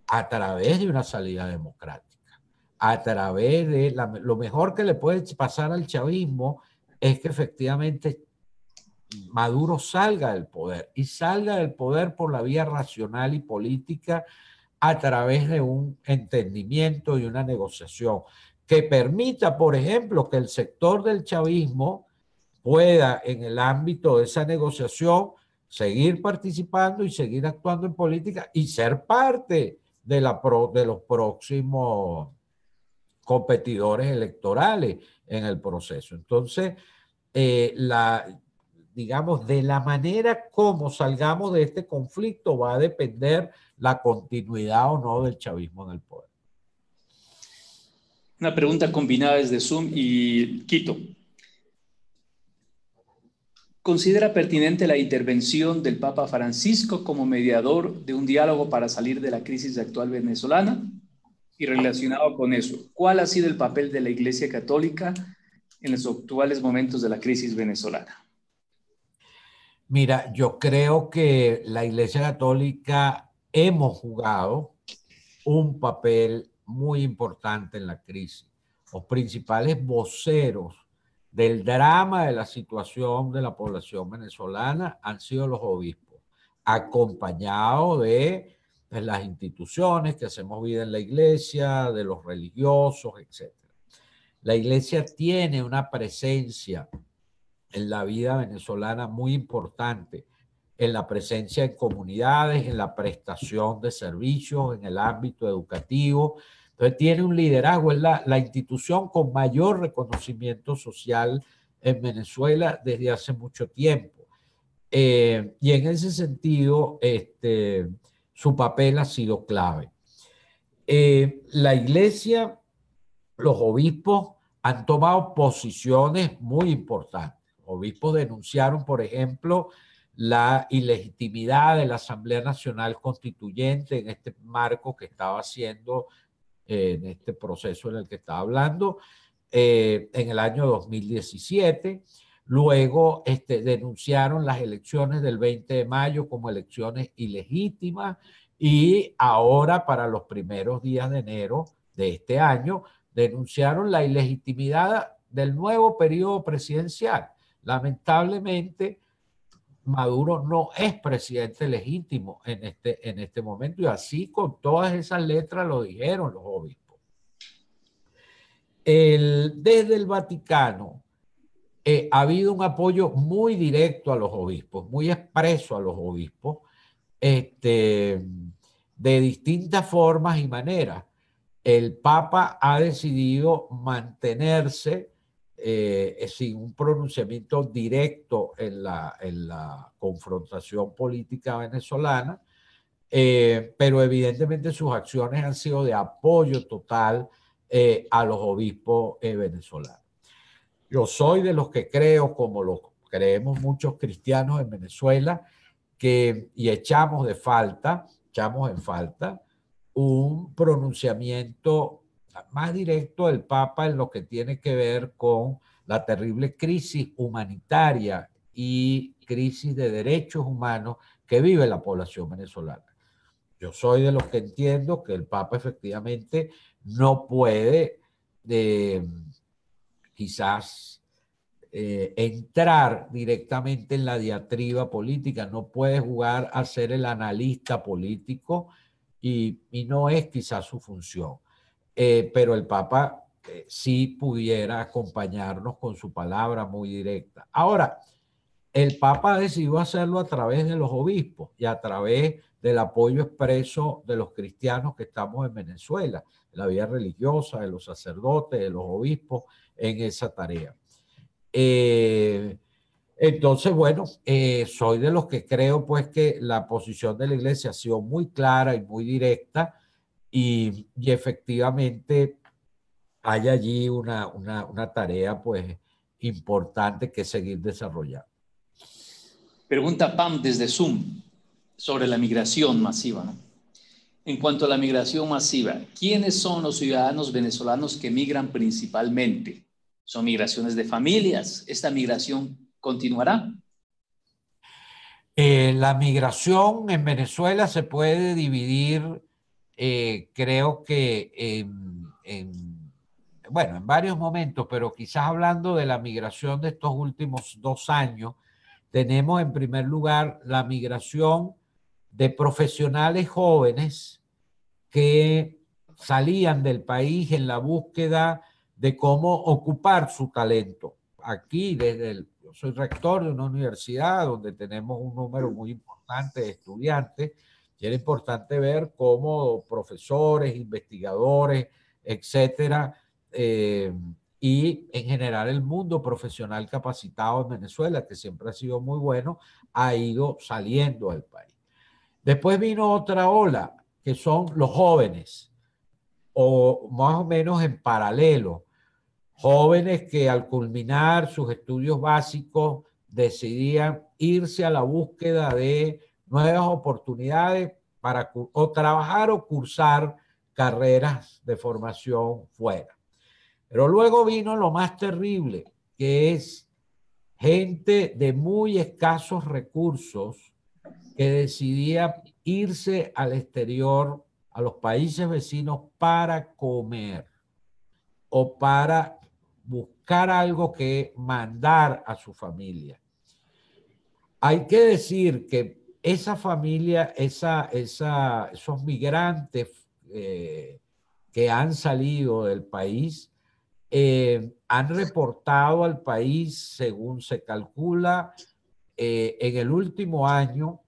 A través de una salida democrática, a través de lo mejor que le puede pasar al chavismo es que efectivamente Maduro salga del poder y salga del poder por la vía racional y política a través de un entendimiento y una negociación que permita, por ejemplo, que el sector del chavismo pueda en el ámbito de esa negociación seguir participando y seguir actuando en política y ser parte de los próximos competidores electorales en el proceso. Entonces, digamos, de la manera como salgamos de este conflicto va a depender la continuidad o no del chavismo en el poder. Una pregunta combinada desde Zoom y Quito. ¿Considera pertinente la intervención del Papa Francisco como mediador de un diálogo para salir de la crisis actual venezolana? Y relacionado con eso, ¿cuál ha sido el papel de la Iglesia Católica en los actuales momentos de la crisis venezolana? Mira, yo creo que la Iglesia Católica hemos jugado un papel muy importante en la crisis. Los principales voceros del drama de la situación de la población venezolana han sido los obispos, acompañados de las instituciones que hacemos vida en la iglesia, de los religiosos, etc. La iglesia tiene una presencia en la vida venezolana muy importante, en la presencia en comunidades, en la prestación de servicios, en el ámbito educativo. Entonces tiene un liderazgo, es la institución con mayor reconocimiento social en Venezuela desde hace mucho tiempo. Y en ese sentido, su papel ha sido clave. La iglesia, los obispos han tomado posiciones muy importantes. Los obispos denunciaron, por ejemplo, la ilegitimidad de la Asamblea Nacional Constituyente en este marco que estaba haciendo, en este proceso en el que estaba hablando, en el año 2017. Luego denunciaron las elecciones del 20 de mayo como elecciones ilegítimas y ahora para los primeros días de enero de este año denunciaron la ilegitimidad del nuevo periodo presidencial. Lamentablemente, Maduro no es presidente legítimo en este momento y así con todas esas letras lo dijeron los obispos. Desde el Vaticano ha habido un apoyo muy directo a los obispos, muy expreso a los obispos, de distintas formas y maneras. El Papa ha decidido mantenerse sin un pronunciamiento directo en la confrontación política venezolana, pero evidentemente sus acciones han sido de apoyo total a los obispos venezolanos. Yo soy de los que creo, como lo creemos muchos cristianos en Venezuela, y echamos en falta un pronunciamiento más directo del Papa en lo que tiene que ver con la terrible crisis humanitaria y crisis de derechos humanos que vive la población venezolana. Yo soy de los que entiendo que el Papa efectivamente no puede quizás entrar directamente en la diatriba política, no puede jugar a ser el analista político y no es quizás su función. Pero el Papa sí pudiera acompañarnos con su palabra muy directa. Ahora, el Papa ha decidido hacerlo a través de los obispos y a través del apoyo expreso de los cristianos que estamos en Venezuela, de la vida religiosa, de los sacerdotes, de los obispos en esa tarea. Entonces, bueno, soy de los que creo pues que la posición de la Iglesia ha sido muy clara y muy directa y efectivamente hay allí una tarea pues importante que seguir desarrollando. Pregunta Pam desde Zoom sobre la migración masiva, ¿no? En cuanto a la migración masiva, ¿quiénes son los ciudadanos venezolanos que migran principalmente? ¿Son migraciones de familias? ¿Esta migración continuará? La migración en Venezuela se puede dividir, creo que en varios momentos, pero quizás hablando de la migración de estos últimos 2 años, tenemos en primer lugar la migración de profesionales jóvenes que salían del país en la búsqueda de cómo ocupar su talento. Aquí, yo soy rector de una universidad donde tenemos un número muy importante de estudiantes, y era importante ver cómo profesores, investigadores, etcétera, y en general el mundo profesional capacitado en Venezuela, que siempre ha sido muy bueno, ha ido saliendo del país. Después vino otra ola, que son los jóvenes, o más o menos en paralelo, jóvenes que al culminar sus estudios básicos decidían irse a la búsqueda de nuevas oportunidades para o trabajar o cursar carreras de formación fuera. Pero luego vino lo más terrible, que es gente de muy escasos recursos que decidía irse al exterior, a los países vecinos, para comer o para buscar algo que mandar a su familia. Hay que decir que esa familia, esos migrantes que han salido del país, han reportado al país, según se calcula, en el último año,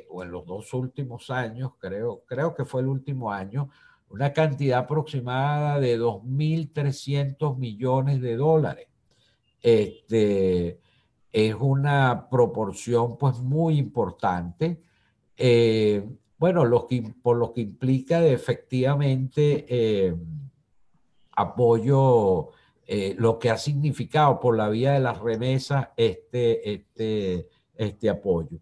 o en los 2 últimos años, creo que fue el último año, una cantidad aproximada de $2.300 millones. Es una proporción pues muy importante. Bueno, por lo que implica efectivamente apoyo, lo que ha significado por la vía de las remesas este apoyo.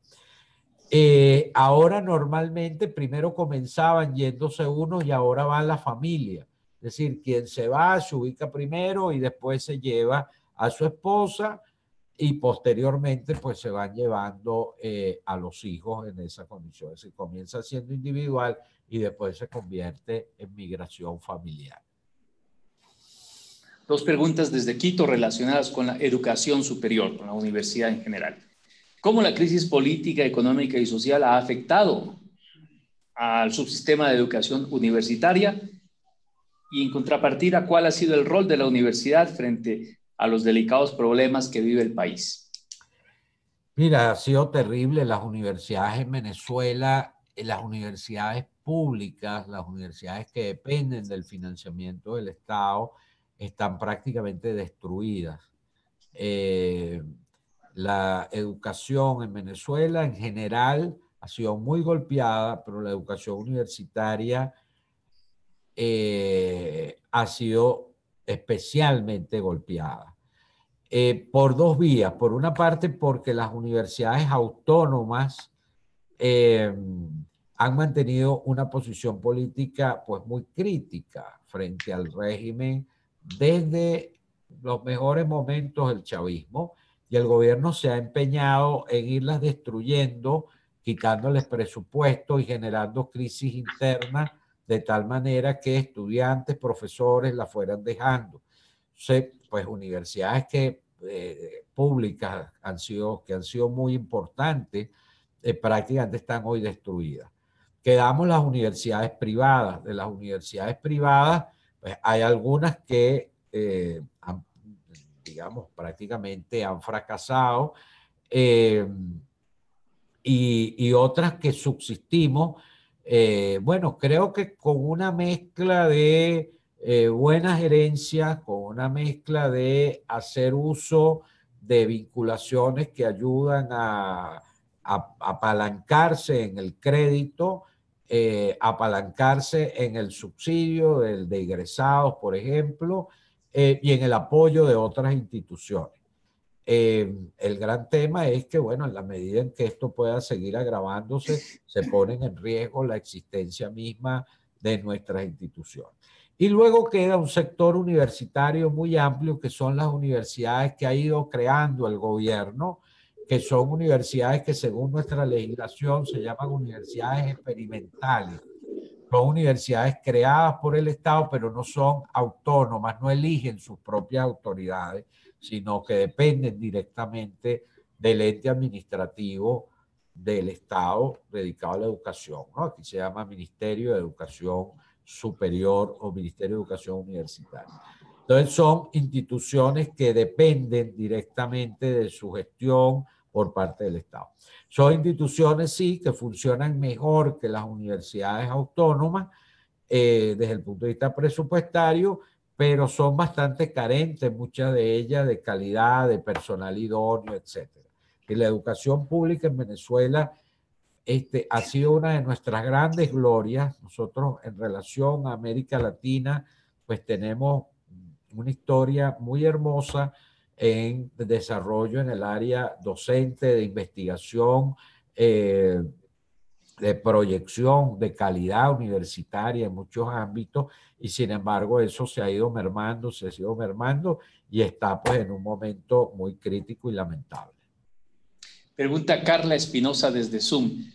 Ahora normalmente primero comenzaban yéndose unos y ahora van las familias. Es decir, quien se va se ubica primero y después se lleva a su esposa y posteriormente pues se van llevando a los hijos en esa condición. Es decir, comienza siendo individual y después se convierte en migración familiar. 2 preguntas desde Quito relacionadas con la educación superior, con la universidad en general. ¿Cómo la crisis política, económica y social ha afectado al subsistema de educación universitaria? Y en contrapartida, ¿cuál ha sido el rol de la universidad frente a los delicados problemas que vive el país? Mira, ha sido terrible. Las universidades en Venezuela, las universidades públicas, las universidades que dependen del financiamiento del Estado, están prácticamente destruidas. La educación en Venezuela en general ha sido muy golpeada, pero la educación universitaria ha sido especialmente golpeada. Por dos vías. Por una parte, porque las universidades autónomas han mantenido una posición política pues muy crítica frente al régimen desde los mejores momentos del chavismo, y el gobierno se ha empeñado en irlas destruyendo, quitándoles presupuesto y generando crisis internas de tal manera que estudiantes, profesores la fueran dejando. Pues universidades públicas que han sido muy importantes, prácticamente están hoy destruidas. Quedamos las universidades privadas. De las universidades privadas, pues hay algunas que digamos, prácticamente han fracasado, y otras que subsistimos. Bueno, creo que con una mezcla de buena gerencia, con una mezcla de hacer uso de vinculaciones que ayudan a apalancarse en el crédito, apalancarse en el subsidio de egresados, por ejemplo, y en el apoyo de otras instituciones. El gran tema es que, bueno, en la medida en que esto pueda seguir agravándose, se ponen en riesgo la existencia misma de nuestras instituciones. Y luego queda un sector universitario muy amplio, que son las universidades que ha ido creando el gobierno, que son universidades que según nuestra legislación se llaman universidades experimentales. Son universidades creadas por el Estado, pero no son autónomas, no eligen sus propias autoridades, sino que dependen directamente del ente administrativo del Estado dedicado a la educación, ¿no? Aquí se llama Ministerio de Educación Superior o Ministerio de Educación Universitaria. Entonces son instituciones que dependen directamente de su gestión por parte del Estado. Son instituciones, sí, que funcionan mejor que las universidades autónomas desde el punto de vista presupuestario, pero son bastante carentes, muchas de ellas, de calidad, de personal idóneo, etc. Y la educación pública en Venezuela ha sido una de nuestras grandes glorias. Nosotros, en relación a América Latina, pues tenemos una historia muy hermosa en desarrollo en el área docente, de investigación, de proyección, de calidad universitaria en muchos ámbitos, y sin embargo eso se ha ido mermando, y está pues en un momento muy crítico y lamentable. Pregunta Carla Espinosa desde Zoom.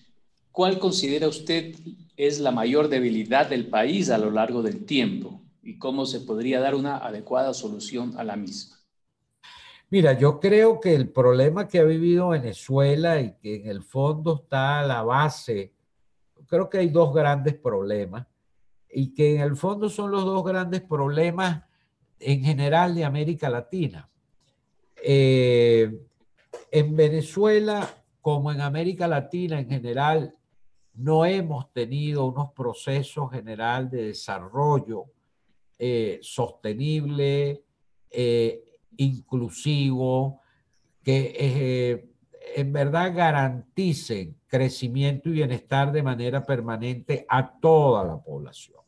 ¿Cuál considera usted es la mayor debilidad del país a lo largo del tiempo? ¿Y cómo se podría dar una adecuada solución a la misma? Mira, yo creo que el problema que ha vivido Venezuela y que en el fondo está a la base, creo que hay dos grandes problemas, y que en el fondo son los dos grandes problemas en general de América Latina. En Venezuela, como en América Latina en general, no hemos tenido unos procesos general de desarrollo sostenible, inclusivo, que en verdad garanticen crecimiento y bienestar de manera permanente a toda la población.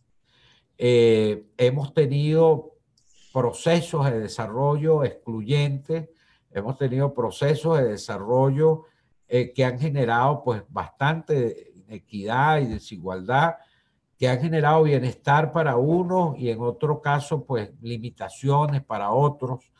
Hemos tenido procesos de desarrollo excluyentes, hemos tenido procesos de desarrollo que han generado pues bastante inequidad y desigualdad, que han generado bienestar para unos y en otro caso pues limitaciones para otros.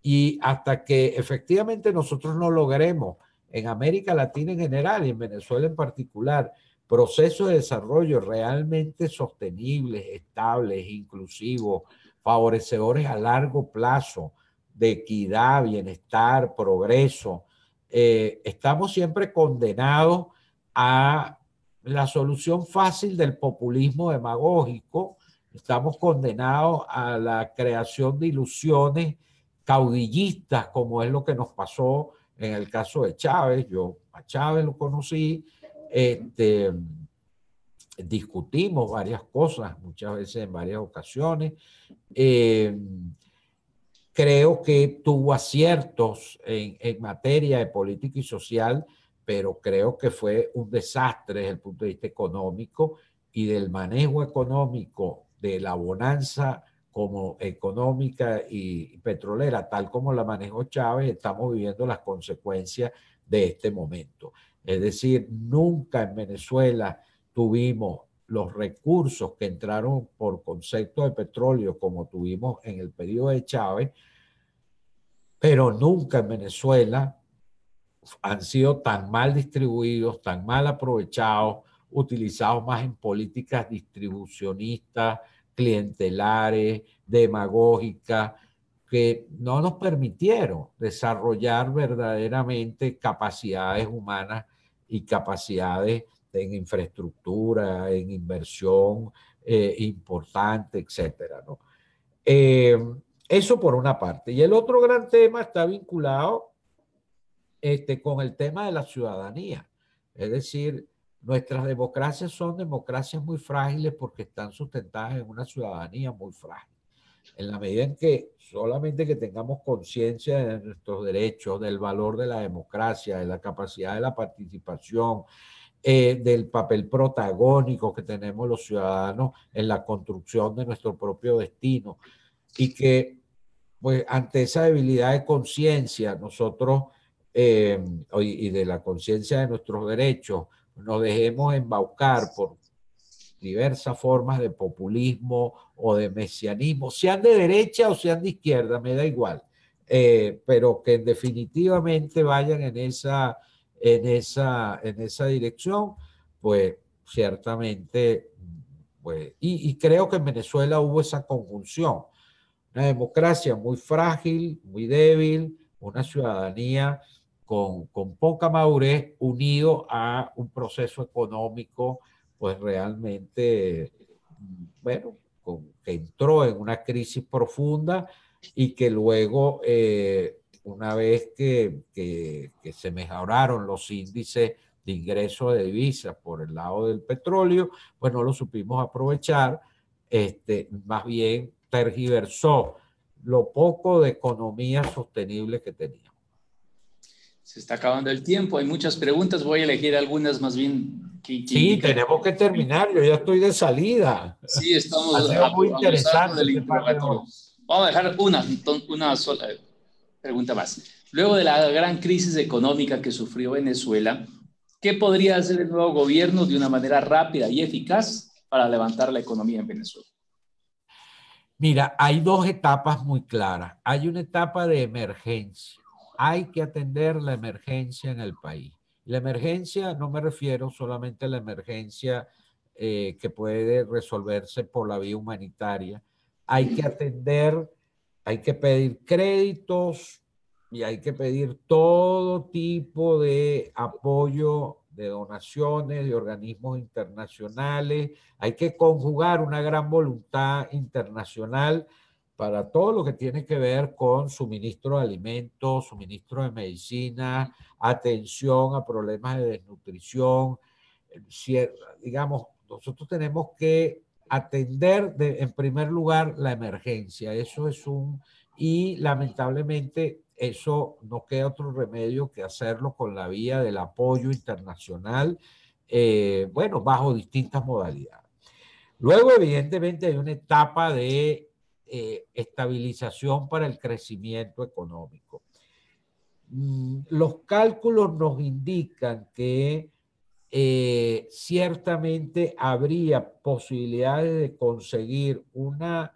Y hasta que efectivamente nosotros no logremos en América Latina en general y en Venezuela en particular procesos de desarrollo realmente sostenibles, estables, inclusivos, favorecedores a largo plazo de equidad, bienestar, progreso, estamos siempre condenados a la solución fácil del populismo demagógico Estamos condenados a la creación de ilusiones caudillistas, como es lo que nos pasó en el caso de Chávez. Yo a Chávez lo conocí, discutimos varias cosas, muchas veces en varias ocasiones. Creo que tuvo aciertos en materia de política y social, pero creo que fue un desastre desde el punto de vista económico y del manejo económico de la bonanza como económica y petrolera, tal como la manejó Chávez. Estamos viviendo las consecuencias de este momento. Es decir, nunca en Venezuela tuvimos los recursos que entraron por concepto de petróleo como tuvimos en el periodo de Chávez, pero nunca en Venezuela han sido tan mal distribuidos, tan mal aprovechados, utilizados más en políticas distribucionistas, clientelares, demagógicas, que no nos permitieron desarrollar verdaderamente capacidades humanas y capacidades en infraestructura, en inversión importante, etcétera, ¿no? Eso por una parte. Y el otro gran tema está vinculado con el tema de la ciudadanía. Es decir, nuestras democracias son democracias muy frágiles porque están sustentadas en una ciudadanía muy frágil. En la medida en que solamente que tengamos conciencia de nuestros derechos, del valor de la democracia, de la capacidad de la participación, del papel protagónico que tenemos los ciudadanos en la construcción de nuestro propio destino, y que pues ante esa debilidad de conciencia nosotros y de la conciencia de nuestros derechos nos dejemos embaucar por diversas formas de populismo o de mesianismo, sean de derecha o sean de izquierda, me da igual, pero que definitivamente vayan en esa dirección, pues ciertamente, pues, y creo que en Venezuela hubo esa conjunción. Una democracia muy frágil, muy débil, una ciudadanía con poca madurez, unido a un proceso económico, pues realmente, bueno, que entró en una crisis profunda y que luego, una vez que se mejoraron los índices de ingreso de divisas por el lado del petróleo, pues no lo supimos aprovechar, más bien tergiversó lo poco de economía sostenible que teníamos. Se está acabando el tiempo, hay muchas preguntas, voy a elegir algunas más bien. Sí, tenemos que terminar, yo ya estoy de salida. Sí, estamos ha sido muy interesante del interrogatorio. Vamos a dejar una sola pregunta más. Luego de la gran crisis económica que sufrió Venezuela, ¿qué podría hacer el nuevo gobierno de una manera rápida y eficaz para levantar la economía en Venezuela? Mira, hay dos etapas muy claras. Hay una etapa de emergencia. Hay que atender la emergencia en el país. La emergencia, no me refiero solamente a la emergencia que puede resolverse por la vía humanitaria. Hay que atender, hay que pedir créditos y hay que pedir todo tipo de apoyo, de donaciones, de organismos internacionales. Hay que conjugar una gran voluntad internacional para todo lo que tiene que ver con suministro de alimentos, suministro de medicina, atención a problemas de desnutrición. Digamos, nosotros tenemos que atender en primer lugar la emergencia. Eso es y lamentablemente eso no queda otro remedio que hacerlo con la vía del apoyo internacional, bueno, bajo distintas modalidades. Luego, evidentemente, hay una etapa de estabilización para el crecimiento económico. Los cálculos nos indican que ciertamente habría posibilidades de conseguir una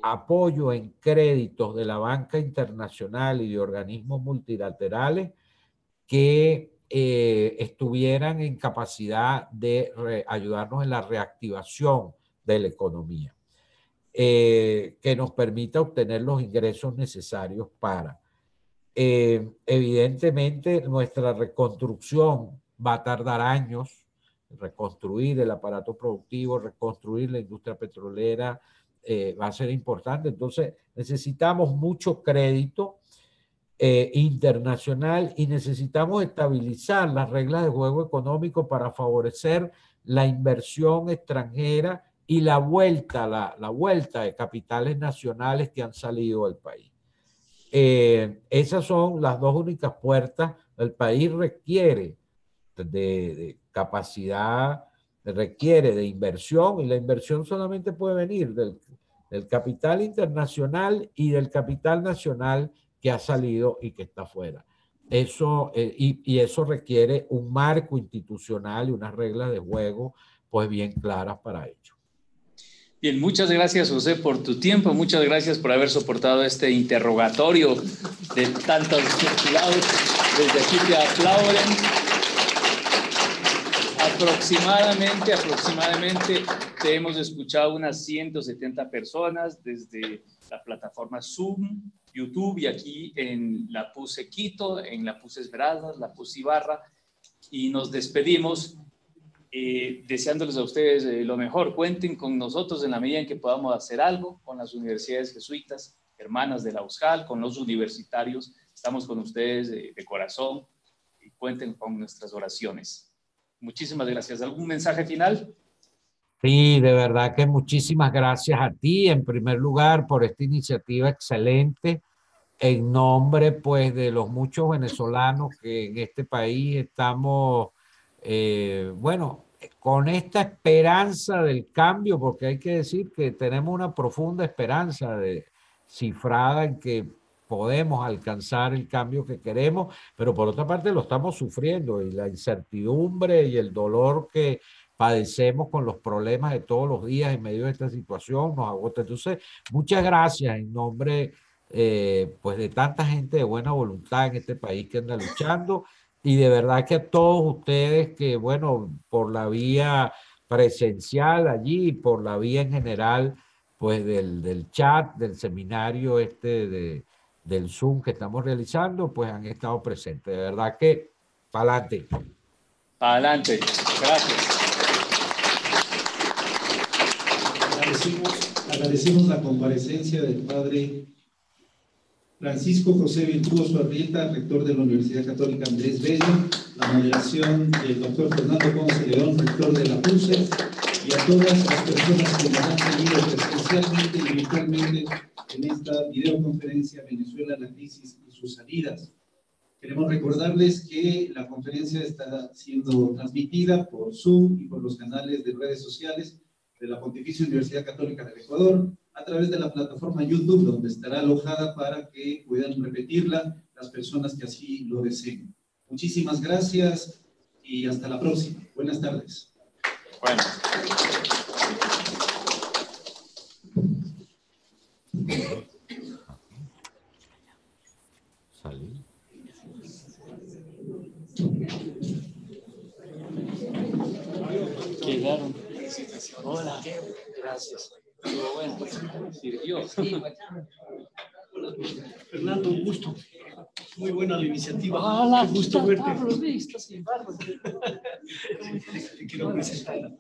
apoyo en créditos de la banca internacional y de organismos multilaterales que estuvieran en capacidad de ayudarnos en la reactivación de la economía, que nos permita obtener los ingresos necesarios para. Evidentemente, nuestra reconstrucción va a tardar años. reconstruir el aparato productivo, reconstruir la industria petrolera, va a ser importante. Entonces necesitamos mucho crédito internacional y necesitamos estabilizar las reglas de juego económico para favorecer la inversión extranjera y la vuelta de capitales nacionales que han salido del país. Esas son las dos únicas puertas. El país requiere de capacidad, requiere de inversión, y la inversión solamente puede venir del capital internacional y del capital nacional que ha salido y que está afuera. Eso, y eso requiere un marco institucional y unas reglas de juego pues bien claras para ello. Bien, muchas gracias, José, por tu tiempo. Muchas gracias por haber soportado este interrogatorio de tantos lados. Desde aquí te aplauden. Aproximadamente te hemos escuchado unas 170 personas desde la plataforma Zoom, YouTube y aquí en la PUSE Quito, en la PUSE Esmeraldas, la PUSE Ibarra, y nos despedimos deseándoles a ustedes lo mejor. Cuenten con nosotros en la medida en que podamos hacer algo con las universidades jesuitas, hermanas de la USJAL, con los universitarios. Estamos con ustedes de corazón y cuenten con nuestras oraciones. Muchísimas gracias. ¿Algún mensaje final? Sí, de verdad que muchísimas gracias a ti, en primer lugar, por esta iniciativa excelente, en nombre, pues, de los muchos venezolanos que en este país estamos, bueno, con esta esperanza del cambio, porque hay que decir que tenemos una profunda esperanza cifrada en que podemos alcanzar el cambio que queremos, pero por otra parte lo estamos sufriendo, y la incertidumbre y el dolor que padecemos con los problemas de todos los días en medio de esta situación nos agota. Entonces, muchas gracias en nombre pues de tanta gente de buena voluntad en este país que anda luchando, y de verdad que a todos ustedes que, bueno, por la vía presencial allí y por la vía en general, pues del chat, del seminario del Zoom que estamos realizando, pues han estado presentes. De verdad que, para adelante. Para adelante. Gracias. Agradecemos la comparecencia del padre Francisco José Virtuoso Arrieta, rector de la Universidad Católica Andrés Bello, la moderación del doctor Fernando Ponce León, rector de la PUSE, y a todas las personas que nos han seguido presencialmente y virtualmente en esta videoconferencia Venezuela, la crisis y sus salidas. Queremos recordarles que la conferencia está siendo transmitida por Zoom y por los canales de redes sociales de la Pontificia Universidad Católica del Ecuador, a través de la plataforma YouTube, donde estará alojada para que puedan repetirla las personas que así lo deseen. Muchísimas gracias y hasta la próxima. Buenas tardes. Bueno. Salí. Quedaron. Hola. Gracias. Estuvo bueno. Sirvió. Fernando, un gusto. Muy buena la iniciativa. Hola, qué gusto verte. Pablo, ¿viste? Sin barba. Te quiero presentar.